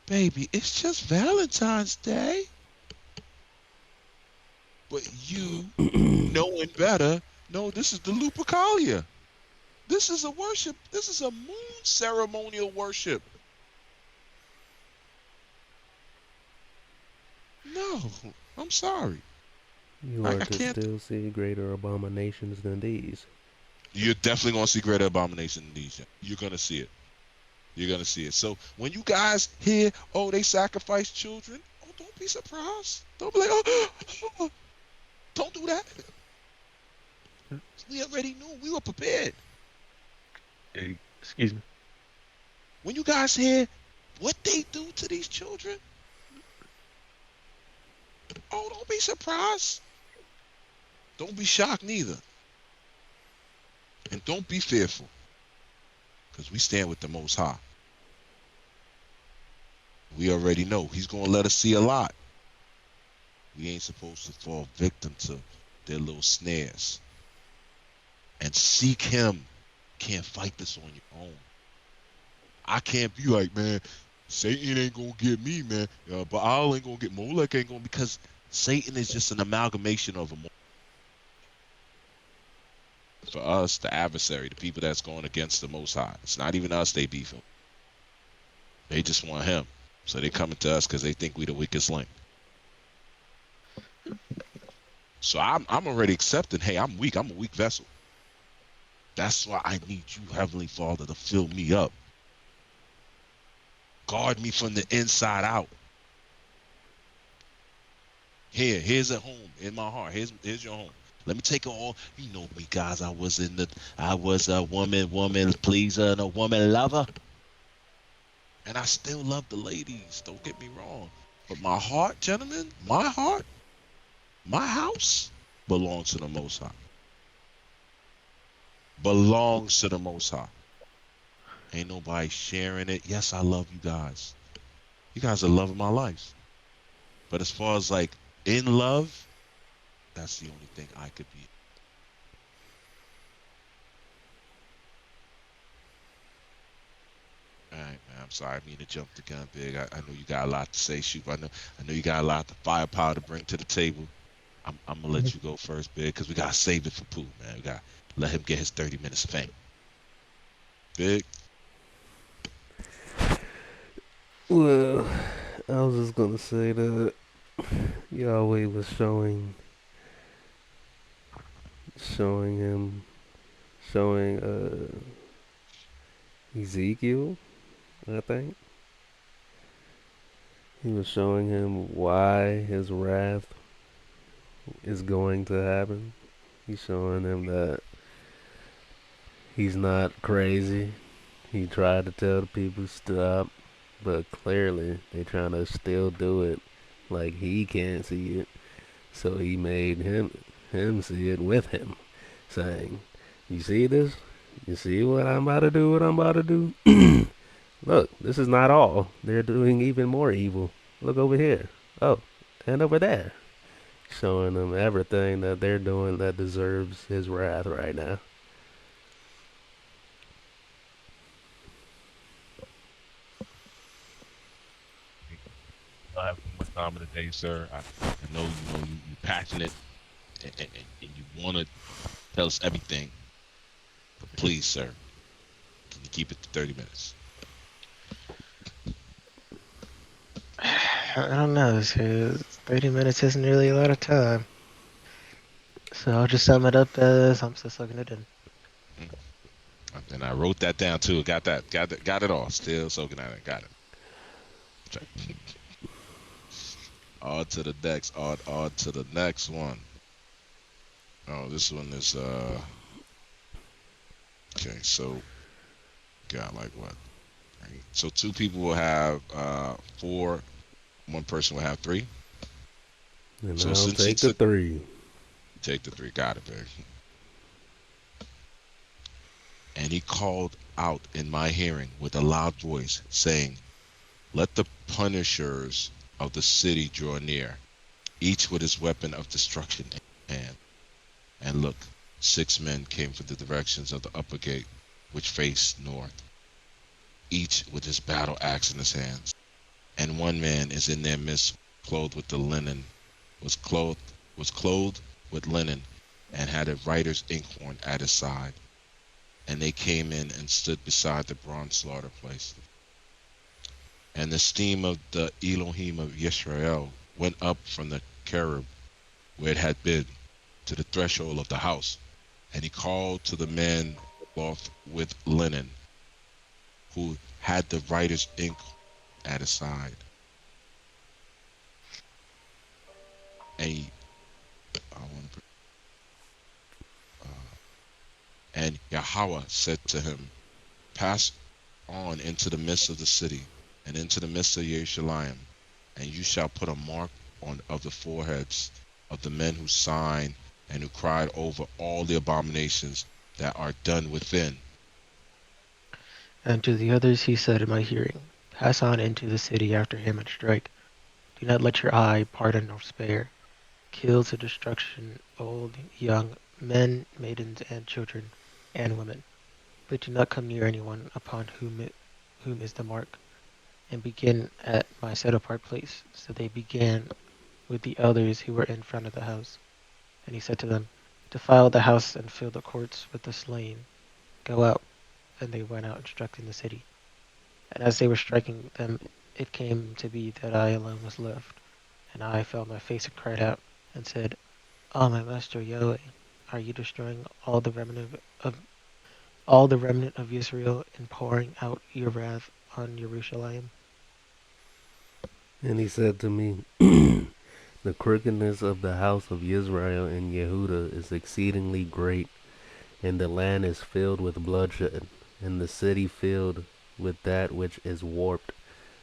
baby, it's just Valentine's Day. But you, knowing better, no, this is the Lupercalia. This is a worship. This is a moon ceremonial worship. No, I'm sorry. You I are to can't. still see greater abominations than these. You're definitely going to see greater abomination in these. You're going to see it. You're going to see it. So when you guys hear, oh, they sacrifice children, oh, don't be surprised. Don't be like, oh, don't do that. We already knew. We were prepared. Excuse me. When you guys hear what they do to these children, oh, don't be surprised. Don't be shocked neither. And don't be fearful. Because we stand with the Most High. We already know He's going to let us see a lot. We ain't supposed to fall victim to their little snares. And seek Him. Can't fight this on your own. I can't be like, man, Satan ain't going to get me, man. Baal ain't going to get Molech ain't going to, because Satan is just an amalgamation of them. For us, the adversary, the people that's going against the Most High. It's not even us they beefing. They just want Him. So they coming to us because they think we the weakest link. So I'm already accepting, hey, I'm weak. I'm a weak vessel. That's why I need you, Heavenly Father, to fill me up. Guard me from the inside out. Here's a home in my heart. Here's your home. Let me take it all. You know me, guys. I was a woman pleaser and a woman lover, and I still love the ladies. Don't get me wrong, but my heart, gentlemen, my heart, my house belongs to the Most High. Belongs to the Most High. Ain't nobody sharing it. Yes, I love you guys. You guys are loving my life. But as far as like in love, that's the only thing I could be. All right, man. I'm sorry. I mean to jump the gun, big. I know you got a lot to say, shoot. I know you got a lot of firepower to bring to the table. I'm gonna let you go first, big, because we gotta save it for Pooh, man. We gotta let him get his 30 minutes of fame. Big. Well, I was just gonna say that Yahweh was showing him, showing Ezekiel, I think. He was showing him why his wrath is going to happen. He's showing him that he's not crazy. He tried to tell the people stop, but clearly they trying to still do it like he can't see it. So he made him see it with him, saying, "You see this? You see what I'm about to do? What I'm about to do? Look, this is not all. They're doing even more evil. Look over here. Oh, and over there." Showing them everything that they're doing that deserves his wrath right now. I have too much time in the day, sir. I know you passionate and you want to tell us everything, but please, sir, can you keep it to 30 minutes? I don't know, 'cause 30 minutes isn't really a lot of time. So I'll just sum it up as I'm still sucking it in. Mm. And I wrote that down too. Got that. Got it all. Still soaking at it. Got it. Check. On to the next. On to the next one. Oh, this one is okay. So got like what? Right. So two people will have four. One person will have three. And So I'll since he take the took, three. take the three. Got it, baby. And he called out in my hearing with a loud voice, saying, "Let the punishers of the city draw near, each with his weapon of destruction in hand." And look, 6 men came from the directions of the upper gate, which faced north, each with his battle axe in his hands. And one man is in their midst, clothed with the linen, was clothed was clothed with linen, and had a writer's inkhorn at his side. And they came in and stood beside the bronze slaughter place. And the steam of the Elohim of Yisrael went up from the cherub where it had been to the threshold of the house. And he called to the men clothed with linen, who had the writer's ink at his side. And he, I want to, and Yahweh said to him, "Pass on into the midst of the city, and into the midst of Jerusalem, and you shall put a mark on of the foreheads of the men who sign and who cried over all the abominations that are done within." And to the others he said in my hearing, pass on into the city after him and strike. Do not let your eye pardon nor spare. Kill to destruction old, young, men, maidens, and children, and women. But do not come near anyone upon whom is the mark, and begin at my set apart place. So they began with the elders who were in front of the house. And he said to them, defile the house and fill the courts with the slain. Go out. And they went out instructing the city. And as they were striking them, it came to be that I alone was left. And I fell on my face and cried out, and said, "Ah, my master Yahweh, are you destroying all the remnant of Israel and pouring out your wrath on Jerusalem?" And he said to me, The crookedness of the house of Israel and Yehuda is exceedingly great, and the land is filled with bloodshed, and the city filled with that which is warped.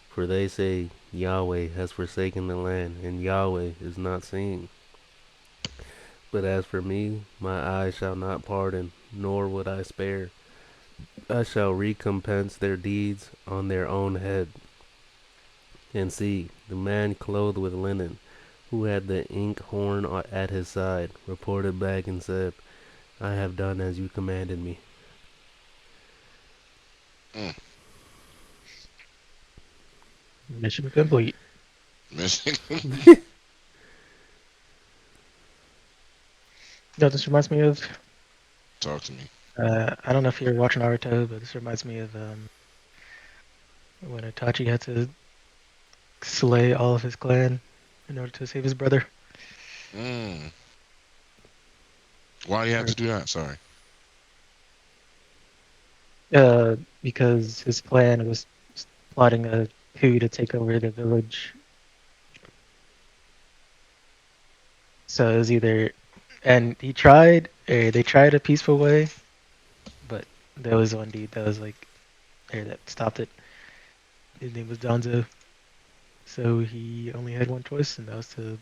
For they say, Yahweh has forsaken the land, and Yahweh is not seen. But as for me, my eyes shall not pardon, nor would I spare. I shall recompense their deeds on their own head. And see, the man clothed with linen, who had the inkhorn at his side, reported back and said, I have done as you commanded me. Mm. Mission complete. Missing. No, this reminds me of. Talk to me. I don't know if you're watching Naruto, but this reminds me of when Itachi had to slay all of his clan in order to save his brother. Mm. Why do you have Or, to do that? Sorry. because his clan was plotting a coup to take over the village. So it was either, and he tried, or they tried a peaceful way, but there was one dude that was like, or that stopped it. His name was Donzo. So he only had one choice, and that was to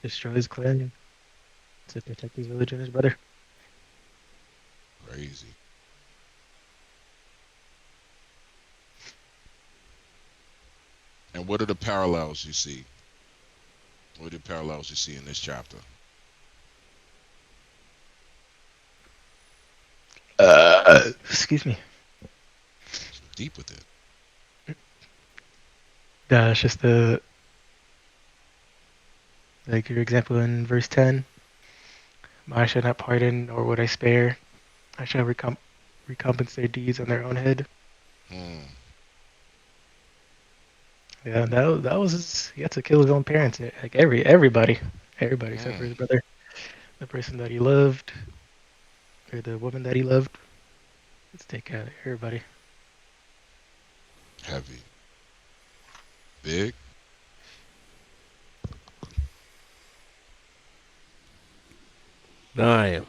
destroy his clan to protect his village and his brother. Crazy. And what are the parallels you see? What are the parallels you see in this chapter? Excuse me. Deep with it. It's just the like your example in verse 10. I shall not pardon, nor would I spare. I shall recompense their deeds on their own head. Hmm. Yeah, that was he had to kill his own parents. Like everybody except for Hmm. his brother, the person that he loved, or the woman that he loved. Let's take out everybody. Heavy. Big. Damn.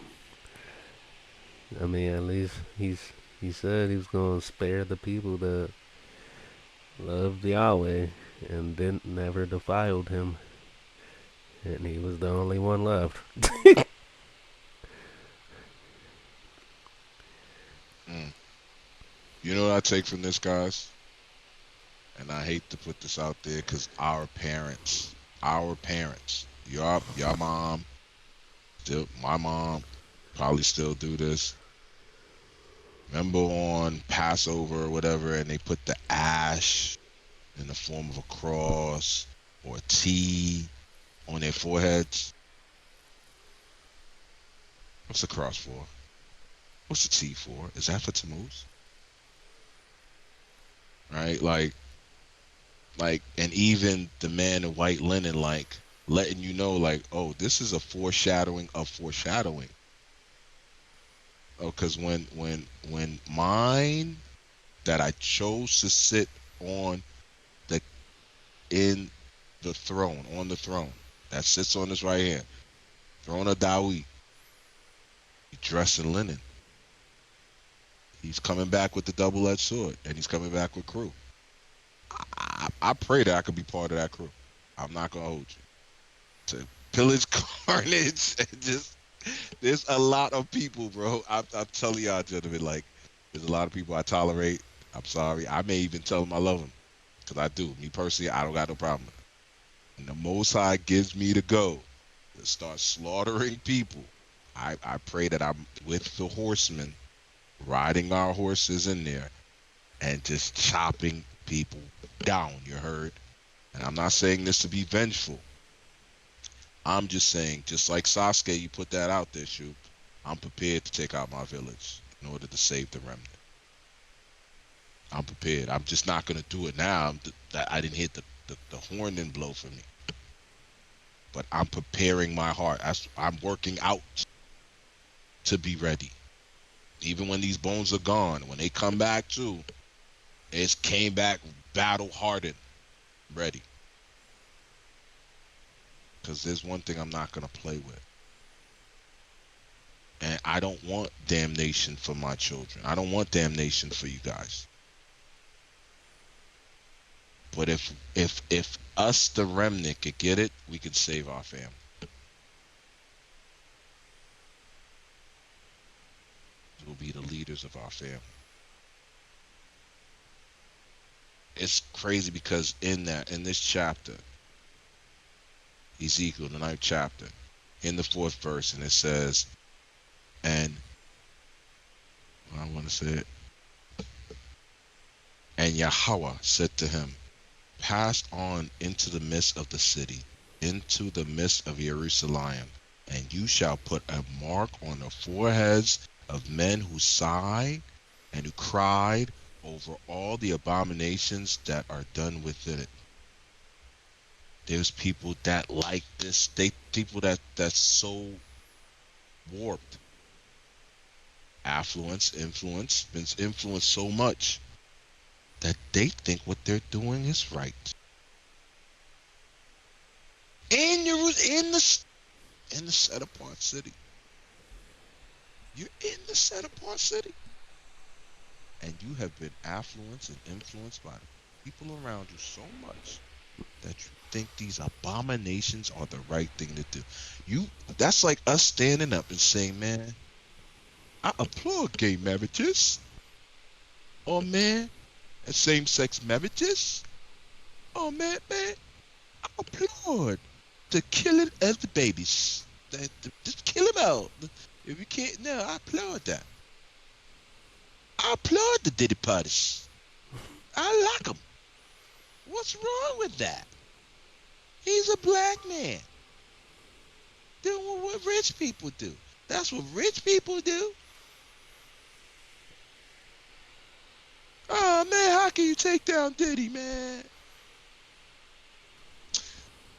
I mean, at least he said he was gonna spare the people that loved Yahweh and then never defiled him, and he was the only one left. Mm. You know what I take from this, guys? And I hate to put this out there because our parents, your mom, still my mom, probably still do this. Remember on Passover or whatever, and they put the ash in the form of a cross or a T on their foreheads. What's the cross for? What's the T for? Is that for Tammuz? Right? And even the man in white linen, like letting you know, like, oh, this is a foreshadowing of foreshadowing. Oh, because when mine that I chose to sit on the in the throne, on the throne that sits on his right hand, throne of Dawit, he dressed in linen. He's coming back with the double-edged sword, and he's coming back with crew. I pray that I could be part of that crew. I'm not gonna hold you to pillage, carnage, and just there's a lot of people, bro. I'm telling y'all, gentlemen, like there's a lot of people I tolerate. I'm sorry. I may even tell them I love them because I do. Me personally, I don't got no problem with it. And the Most High gives me to go to start slaughtering people. I pray that I'm with the horsemen, riding our horses in there, and just chopping people down. You heard? And I'm not saying this to be vengeful. I'm just saying, just like Sasuke, you put that out there, shoot. I'm prepared to take out my village in order to save the remnant. I'm prepared. I'm just not gonna do it now. I didn't hit the horn didn't blow for me. But I'm preparing my heart. I'm working out to be ready. Even when these bones are gone, when they come back too, it's came back battle hardened, ready. Because there's one thing I'm not gonna play with, and I don't want damnation for my children. I don't want damnation for you guys. But if us, the remnant, could get it, we could save our family. We'll be the leaders of our family. It's crazy because in this chapter, Ezekiel, the ninth chapter, in the fourth verse, and it says, and I want to say it, and Yahweh said to him, pass on into the midst of the city, into the midst of Jerusalem, and you shall put a mark on the foreheads of men who sighed and who cried over all the abominations that are done within it. There's people that like this. People that's so warped, been influenced so much that they think what they're doing is right. And you're in the set apart city. You're in the set apart city, and you have been affluenced and influenced by the people around you so much that you think these abominations are the right thing to do. That's like us standing up and saying, man, I applaud gay marriages. Oh man, and same-sex marriages. Oh man, I applaud the killing of the babies. Just kill them out. If you can't, no, I applaud that. I applaud the Diddy parties. I like them. What's wrong with that? He's a black man doing what rich people do. That's what rich people do. Oh man, how can you take down Diddy, man?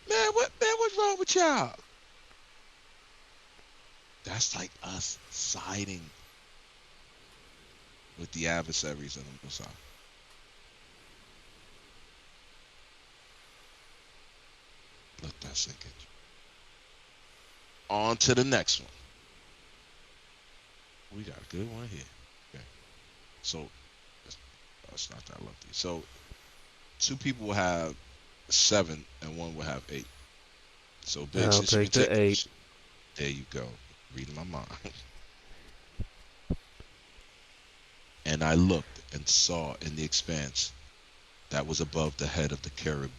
What's wrong with y'all? That's like us siding with the adversaries of the Most High. Let that sink in. On to the next one. We got a good one here. Okay. So that's not that lofty. So two people will have 7 and one will have 8. So big, I'll since you've take been the taking, 8. there you go, reading my mind. And I looked and saw in the expanse that was above the head of the cherub,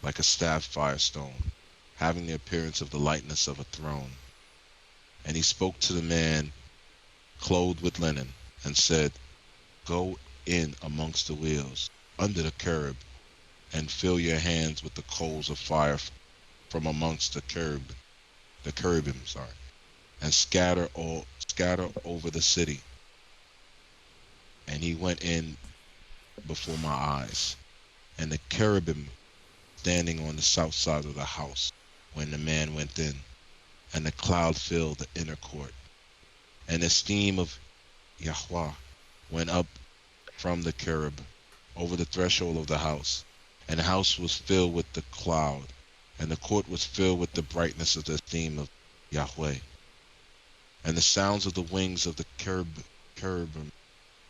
like a staff firestone, having the appearance of the likeness of a throne. And he spoke to the man clothed with linen, and said, go in amongst the wheels, under the cherub, and fill your hands with the coals of fire from amongst the cherubim, and scatter over the city. And he went in before my eyes, and the cherubim standing on the south side of the house when the man went in, and the cloud filled the inner court, and the steam of Yahweh went up from the cherub over the threshold of the house, and the house was filled with the cloud, and the court was filled with the brightness of the steam of Yahweh. And the sounds of the wings of the cherubim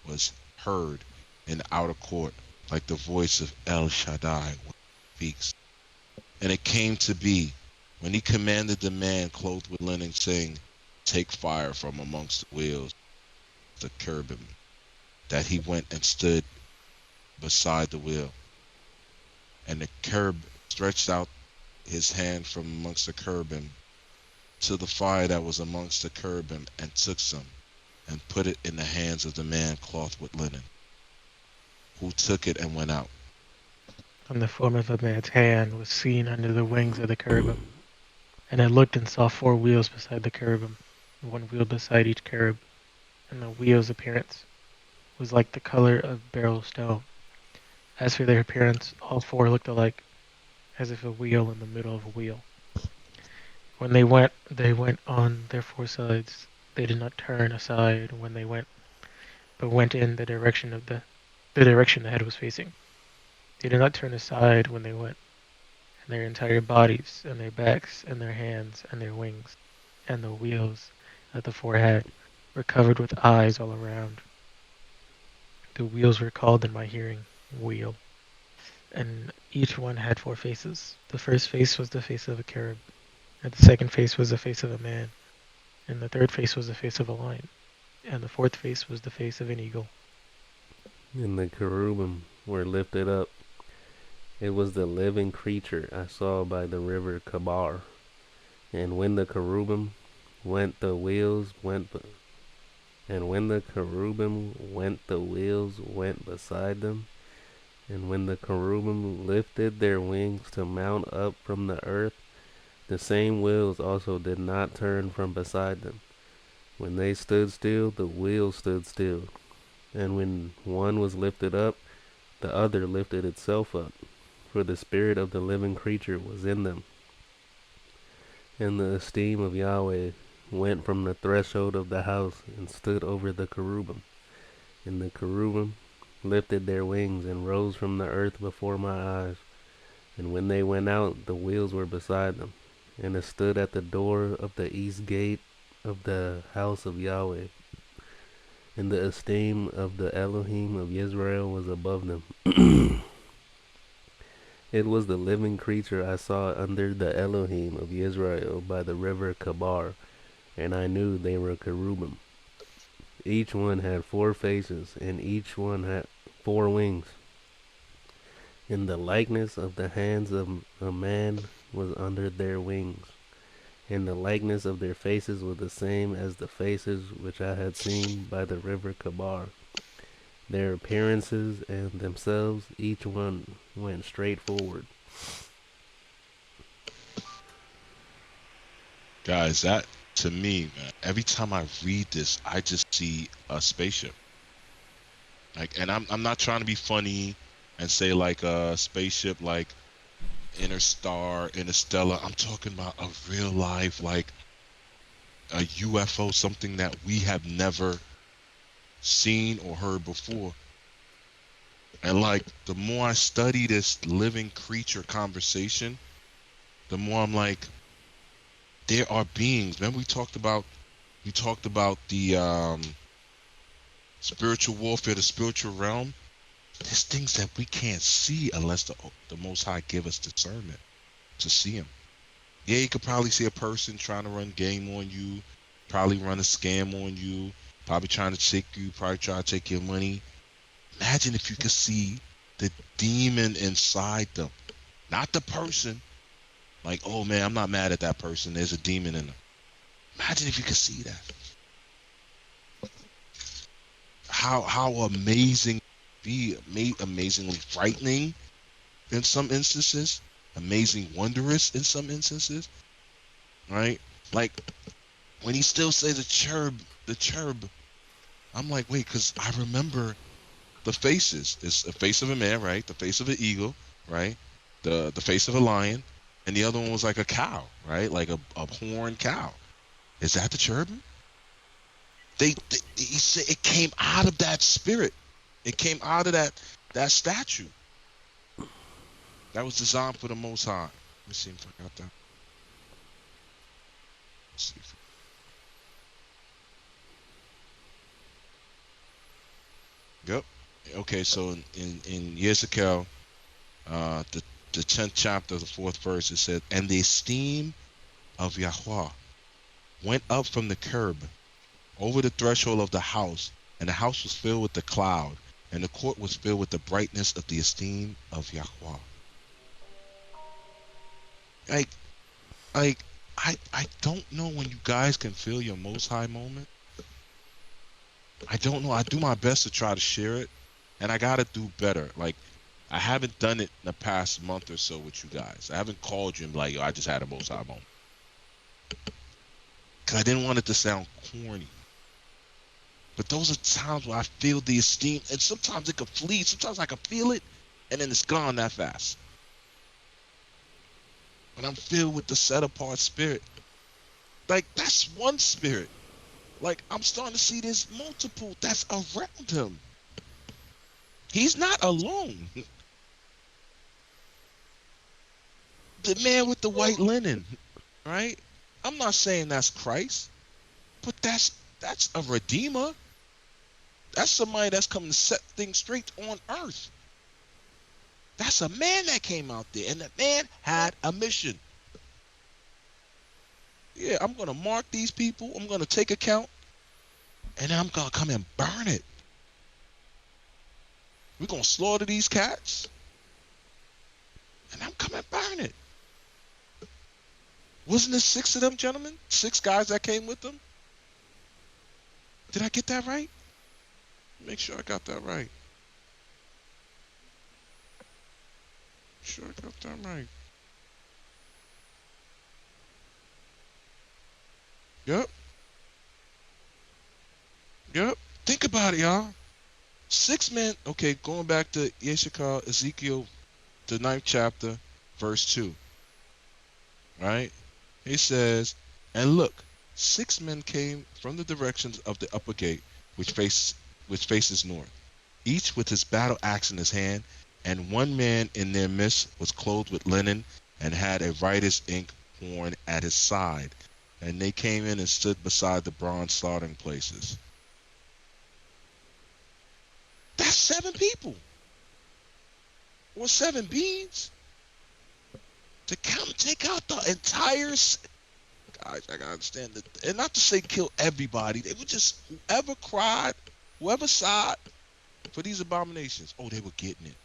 was heard in the outer court, like the voice of El Shaddai when he speaks. And it came to be, when he commanded the man clothed with linen, saying, take fire from amongst the wheels of the cherubim, that he went and stood beside the wheel. And the cherub stretched out his hand from amongst the cherubim to the fire that was amongst the cherubim, and took some, and put it in the hands of the man clothed with linen, who took it and went out. And the form of a man's hand was seen under the wings of the cherubim. And I looked and saw 4 wheels beside the cherubim, and 1 wheel beside each cherub. And the wheels' appearance was like the color of beryl stone. As for their appearance, all 4 looked alike, as if a wheel in the middle of a wheel. When they went on their 4 sides. They did not turn aside when they went, but went in the direction the direction the head was facing. They did not turn aside when they went, their entire bodies, and their backs, and their hands, and their wings, and the wheels that the four had were covered with eyes all around. The wheels were called in my hearing wheel, and each one had four faces. The first face was the face of a cherub, and the second face was the face of a man, and the third face was the face of a lion, and the fourth face was the face of an eagle. And the cherubim were lifted up. It was the living creature I saw by the river Kabar. And when the cherubim went, the wheels went. And when the cherubim went, the wheels went beside them. And when the cherubim lifted their wings to mount up from the earth, the same wheels also did not turn from beside them. When they stood still, the wheels stood still. And when one was lifted up, the other lifted itself up, for the spirit of the living creature was in them. And the esteem of Yahweh went from the threshold of the house and stood over the cherubim. And the cherubim lifted their wings and rose from the earth before my eyes. And when they went out, the wheels were beside them. And it stood at the door of the east gate of the house of Yahweh. And the esteem of the Elohim of Israel was above them. It was the living creature I saw under the Elohim of Israel by the river Kabar, and I knew they were cherubim. Each one had four faces, and each one had four wings. And the likeness of the hands of a man was under their wings, and the likeness of their faces was the same as the faces which I had seen by the river Kabar. Their appearances and themselves, each one went straight forward. Guys, that to me, man, every time I read this, I just see a spaceship. Like, and I'm not trying to be funny and say like a spaceship like Interstellar. I'm talking about a real life, like a UFO, something that we have never seen or heard before. And like the more I study this living creature conversation, the more I'm like, there are beings. Remember we talked about the spiritual warfare, the spiritual realm. There's things that we can't see unless the Most High give us discernment to see them. Yeah, you could probably see a person trying to run game on you, probably run a scam on you, probably trying to trick you, probably try to take your money. Imagine if you could see the demon inside them, not the person. Like, oh man, I'm not mad at that person. There's a demon in them. Imagine if you could see that. How amazing be amazingly frightening in some instances, amazing wondrous in some instances, right? Like when he still says the cherub, I'm like, wait, because I remember the faces. It's a face of a man, right? The face of an eagle, right? The face of a lion, and the other one was like a cow, right? Like a horned cow. Is that the cherubim? He said it came out of that spirit. It came out of that statue that was designed for the Most High. Let me see if I got that. Let's see if Yep. Okay, so in Yehezqel, the 10th chapter, the 4th verse, it said, "And the esteem of Yahweh went up from the curb over the threshold of the house, and the house was filled with the cloud, and the court was filled with the brightness of the esteem of Yahweh." Like, like I don't know when you guys can feel your Most High moment. I don't know. I do my best to try to share it, and I gotta do better. Like, I haven't done it in the past month or so with you guys. I haven't called you and be like, yo, I just had a Most High moment, because I didn't want it to sound corny. But those are times where I feel the esteem, and sometimes it could flee. Sometimes I can feel it, and then it's gone that fast. When I'm filled with the set apart spirit, like that's one spirit. Like I'm starting to see there's multiple that's around him. He's not alone. The man with the white linen, right? I'm not saying that's Christ, but that's a redeemer. That's somebody that's coming to set things straight on earth. That's a man that came out there, and the man had a mission. Yeah, I'm gonna mark these people. I'm gonna take account, and then I'm gonna come and burn it. We're gonna slaughter these cats, and I'm coming burn it. Wasn't it six of them, gentlemen? Six guys that came with them? Did I get that right? Make sure I got that right. Sure I got that right. Yep. Yep. Think about it, y'all. Six men. Okay, going back to Yehezqel, Ezekiel, the ninth chapter, verse 2. Right? He says, and look, six men came from the directions of the upper gate, which faces north, each with his battle axe in his hand, and one man in their midst was clothed with linen and had a writer's ink horn at his side. And they came in and stood beside the bronze slaughtering places. That's seven people, or seven beings, to come take out the entire. Guys, I gotta understand that, and not to say kill everybody. They were just whoever cried, whoever sighed for these abominations. Oh, they were getting it.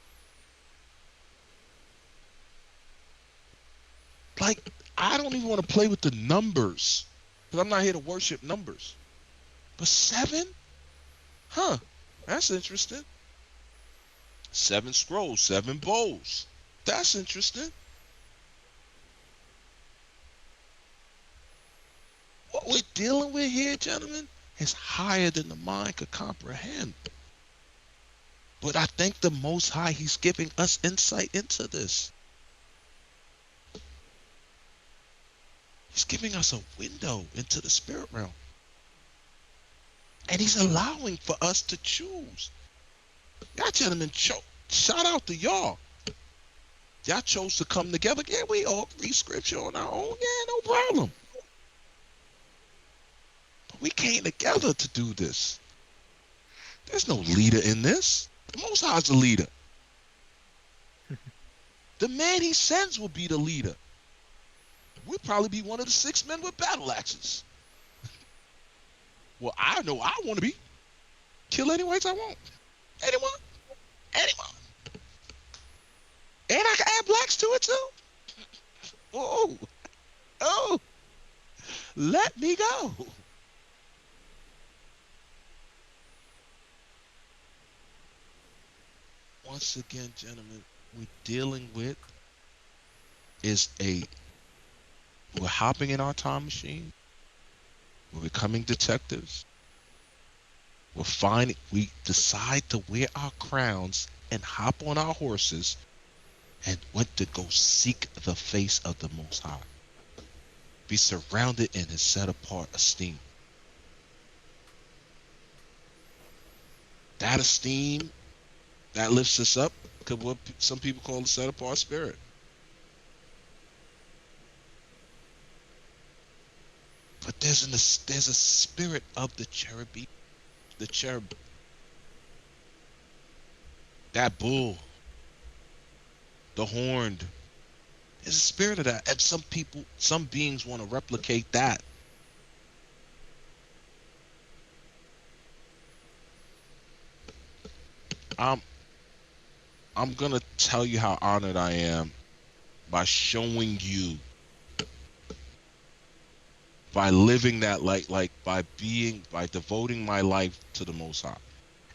Like, I don't even want to play with the numbers, because I'm not here to worship numbers. But seven? Huh? That's interesting. Seven scrolls, seven bowls. That's interesting. What we're dealing with here, gentlemen, is higher than the mind could comprehend. But I think the Most High, He's giving us insight into this. He's giving us a window into the spirit realm. And He's allowing for us to choose. Y'all gentlemen, shout out to y'all. Y'all chose to come together. Yeah, we all read scripture on our own. Yeah, no problem. But we came together to do this. There's no leader in this. The Most High is the leader. The man He sends will be the leader. We'll probably be one of the six men with battle axes. Well, I know I want to be. Kill any whites I want. Anyone? Anyone. And I can add blacks to it too. Oh, oh, let me go. Once again, gentlemen, we're dealing with is we're hopping in our time machine. We're becoming detectives. We decide to wear our crowns and hop on our horses and went to go seek the face of the Most High. Be surrounded in His set apart esteem. That esteem that lifts us up to what some people call the set apart spirit. But there's a spirit of the cherubim, the cherub, that bull, the horned. There's a spirit of that, and some beings want to replicate that. I'm I'm gonna tell you how honored I am by showing you, by living that light, like by devoting my life to the Most High.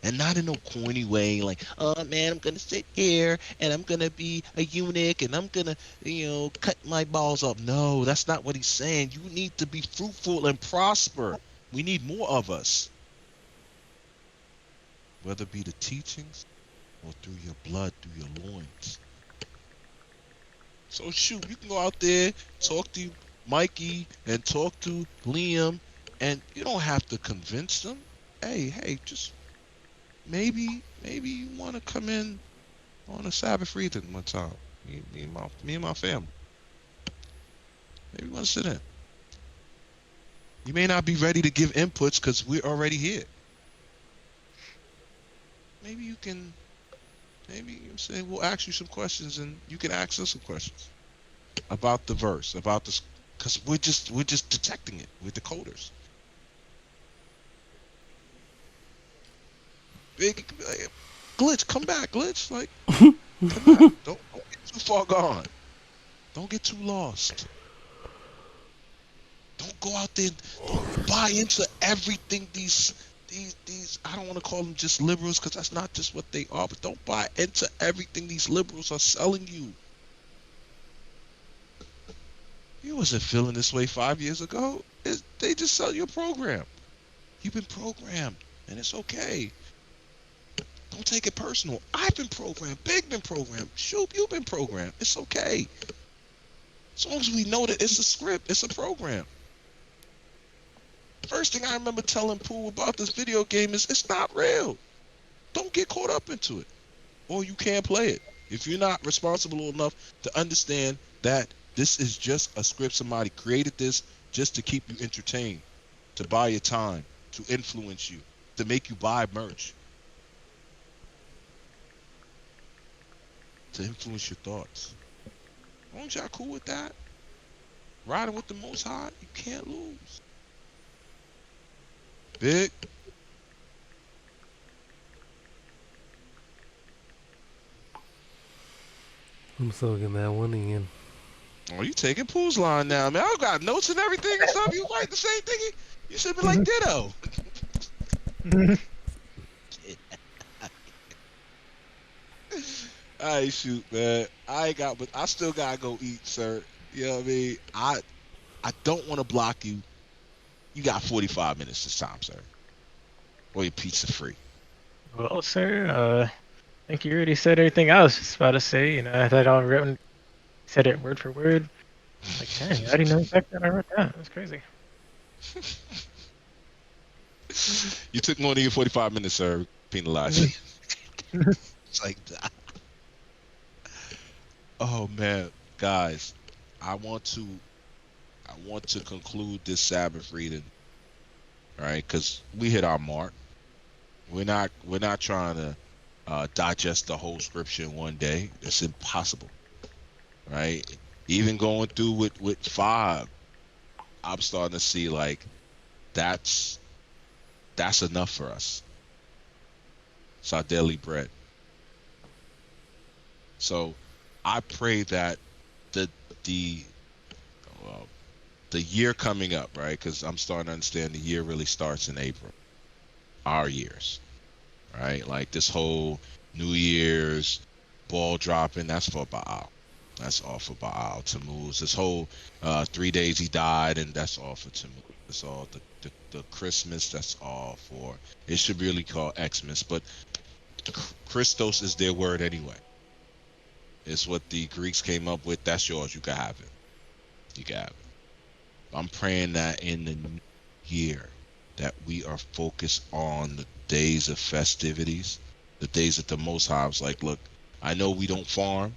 And not in no corny way, like, oh man, I'm gonna sit here and I'm gonna be a eunuch and I'm gonna, cut my balls up. No, that's not what He's saying. You need to be fruitful and prosper. We need more of us. Whether it be the teachings or through your blood, through your loins. So shoot, you can go out there, talk to Mikey and talk to Liam, and you don't have to convince them. Hey, just maybe you want to come in on a Sabbath reading one time. Me and my family. Maybe you want to sit in. You may not be ready to give inputs because we're already here. Maybe you can, maybe you know what I'm saying, we'll ask you some questions and you can ask us some questions about the verse, about this, because we're just detecting it. We're decoders. Big glitch, come back, glitch. Like, come back. Don't get too far gone. Don't get too lost. Don't go out there. Don't buy into everything these. I don't want to call them just liberals because that's not just what they are. But don't buy into everything these liberals are selling you. You wasn't feeling this way 5 years ago. They just sell you a program. You've been programmed, and it's okay. Don't take it personal. I've been programmed. Big been programmed. Shoop, you've been programmed. It's okay. As long as we know that it's a script, it's a program. First thing I remember telling Pooh about this video game is it's not real. Don't get caught up into it, or you can't play it. If you're not responsible enough to understand that this is just a script, somebody created this just to keep you entertained, to buy your time, to influence you, to make you buy merch, to influence your thoughts. As long as y'all cool with that, riding with the Most High, you can't lose. Big. I'm soaking that one in. Oh, you taking Pooh's line now, man. I got notes and everything and stuff. You write the same thing. You should be like ditto. I shoot, man. I ain't got, but I still gotta go eat, sir. You know what I mean? I don't want to block you. You got 45 minutes this time, sir. Or your pizza free. Well, sir, I think you already said everything I was just about to say. You know, I had it all written, said it word for word. Like, dang, I already know exactly what I wrote down. That's crazy. You took more than your 45 minutes, sir. Penalized you. It's like that. Oh man, guys, I want to I want to conclude this Sabbath reading, all right? Because we hit our mark. We're not trying to digest the whole scripture in one day. It's impossible, right? Even going through with five, I'm starting to see like that's that's enough for us. It's our daily bread. So I pray that the the well, the year coming up, right? Because I'm starting to understand the year really starts in April. Our years, right? Like this whole New Year's ball dropping, that's for Baal. That's all for Baal. Tammuz. This whole 3 days he died, and that's all for Tammuz. It's all the Christmas. That's all for. It should be really called Xmas, but Christos is their word anyway. It's what the Greeks came up with. That's yours. You can have it. You can have it. I'm praying that in the new year that we are focused on the days of festivities, the days that the Most High was like, look, I know we don't farm,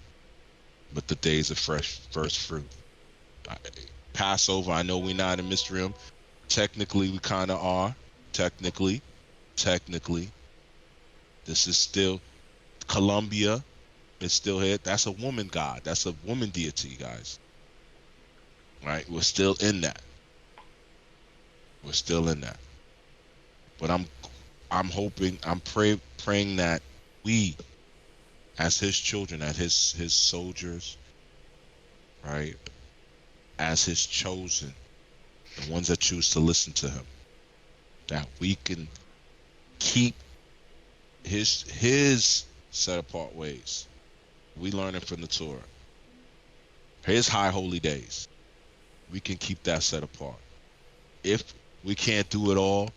but the days of fresh first fruit. I- Passover, I know we're not in Mizraim. Technically, we kind of are. Technically, this is still Colombia. It's still here. That's a woman god. That's a woman deity, guys. Right? We're still in that. We're still in that. But I'm hoping, praying that we, as his children, as his soldiers, right, as his chosen, the ones that choose to listen to him, that we can keep his set apart ways. We learning from the Torah, his high holy days. We can keep that set apart. If we can't do it all,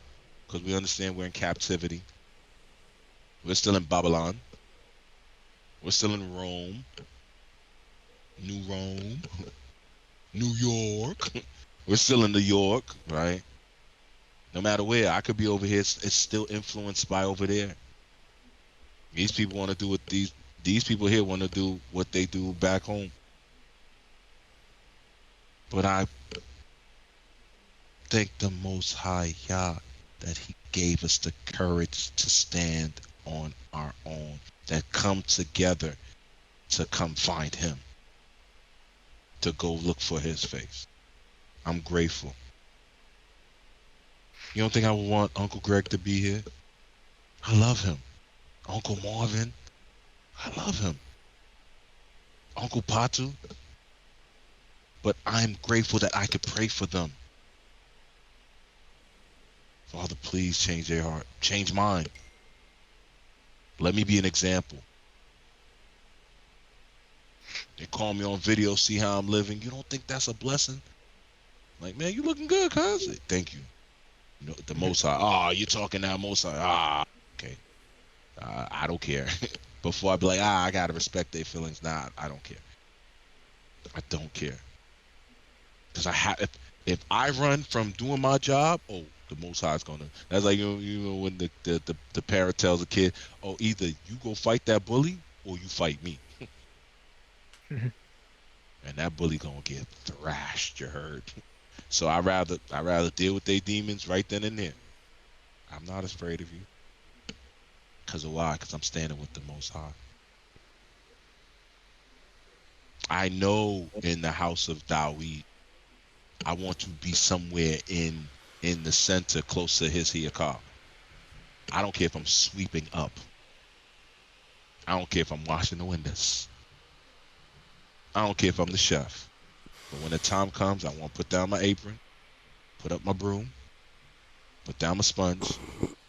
because we understand we're in captivity, we're still in Babylon, we're still in Rome, Rome, New York. We're still in New York, right? No matter where, I could be over here. It's still influenced by over there. These people want to do what these people here want to do what they do back home. But I thank the Most High Yah that He gave us the courage to stand on our own, that come together to come find Him, to go look for His face. I'm grateful. You don't think I would want Uncle Greg to be here? I love him. Uncle Marvin, I love him. Uncle Patu, but I'm grateful that I could pray for them. Father, please change their heart. Change mine. Let me be an example. They call me on video, see how I'm living. You don't think that's a blessing? Like, man, you looking good, cuz. Thank you. You know, the Most High. Ah, you're talking now, Most High. Ah, okay. I don't care. Before I be like, I gotta respect their feelings. Nah, I don't care. I don't care. Because I have, if I run from doing my job, oh, the Most High is gonna. That's like you know when the parent tells a kid, oh, either you go fight that bully or you fight me, and that bully gonna get thrashed. You heard? So I rather deal with their demons right then and there. I'm not afraid of you. Cause of why? Cause I'm standing with the Most High. I know in the house of Dawid, I want to be somewhere in the center, close to his Hiyakah. I don't care if I'm sweeping up. I don't care if I'm washing the windows. I don't care if I'm the chef. But when the time comes, I want to put down my apron, put up my broom, put down my sponge,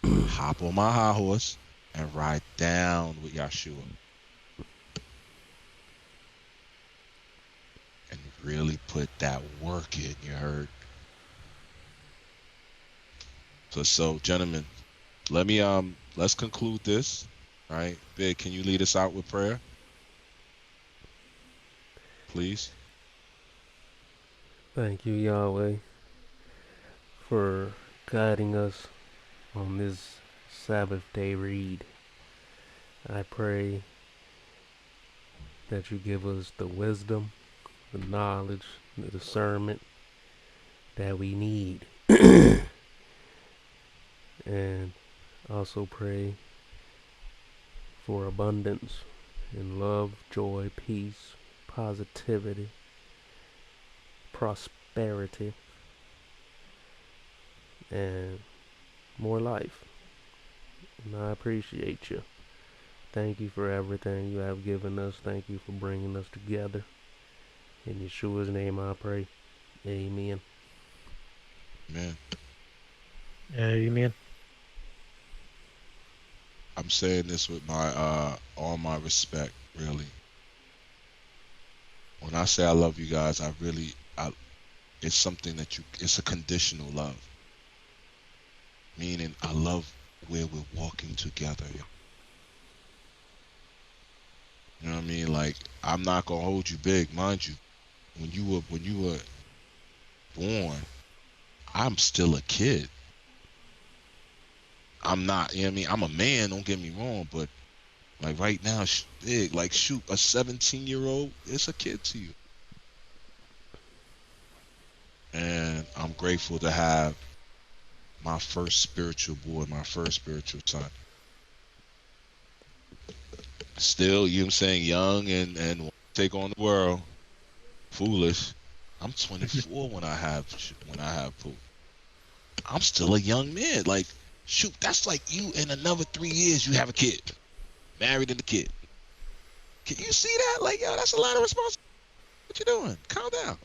hop on my high horse, and ride down with Yahshua. And really put that work in, you heard? So gentlemen, let's conclude this. All right. Big, can you lead us out with prayer? Please. Thank you, Yahweh, for guiding us on this Sabbath day read. I pray that you give us the wisdom, the knowledge, the discernment that we need. And also pray for abundance in love, joy, peace, positivity, prosperity, and more life. And I appreciate you. Thank you for everything you have given us. Thank you for bringing us together. In Yeshua's name I pray. Amen. Man, Amen. I'm saying this with my all my respect, really. When I say I love you guys, it's something it's a conditional love. Meaning I love where we're walking together. You know what I mean? Like, I'm not gonna hold you big, mind you. When you were born, I'm still a kid. I'm not, you know what I mean? I'm a man, don't get me wrong, but like right now, big, like shoot, a 17-year-old, it's a kid to you. And I'm grateful to have my first spiritual boy, my first spiritual son. Still, you know what I'm saying, young and want to take on the world, foolish. I'm 24 when I have Pooh. I'm still a young man. Like, shoot, that's like you in another 3 years you have a kid, married and a kid. Can you see that? Like, yo, that's a lot of responsibility. What you doing? Calm down.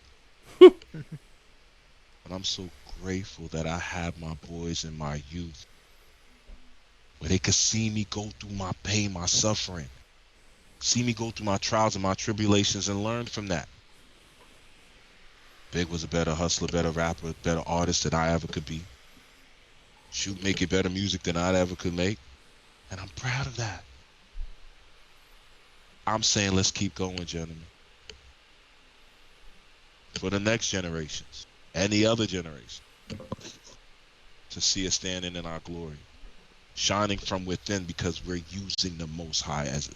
But I'm so grateful that I have my boys in my youth, where they could see me go through my pain, my suffering, see me go through my trials and my tribulations, and learn from that. Big was a better hustler, better rapper, better artist than I ever could be. Shoot, making better music than I ever could make. And I'm proud of that. I'm saying let's keep going, gentlemen. For the next generations and the other generations to see us standing in our glory, shining from within because we're using the Most High as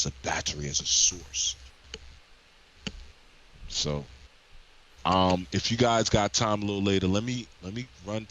a battery, as a source. So If you guys got time a little later, let me run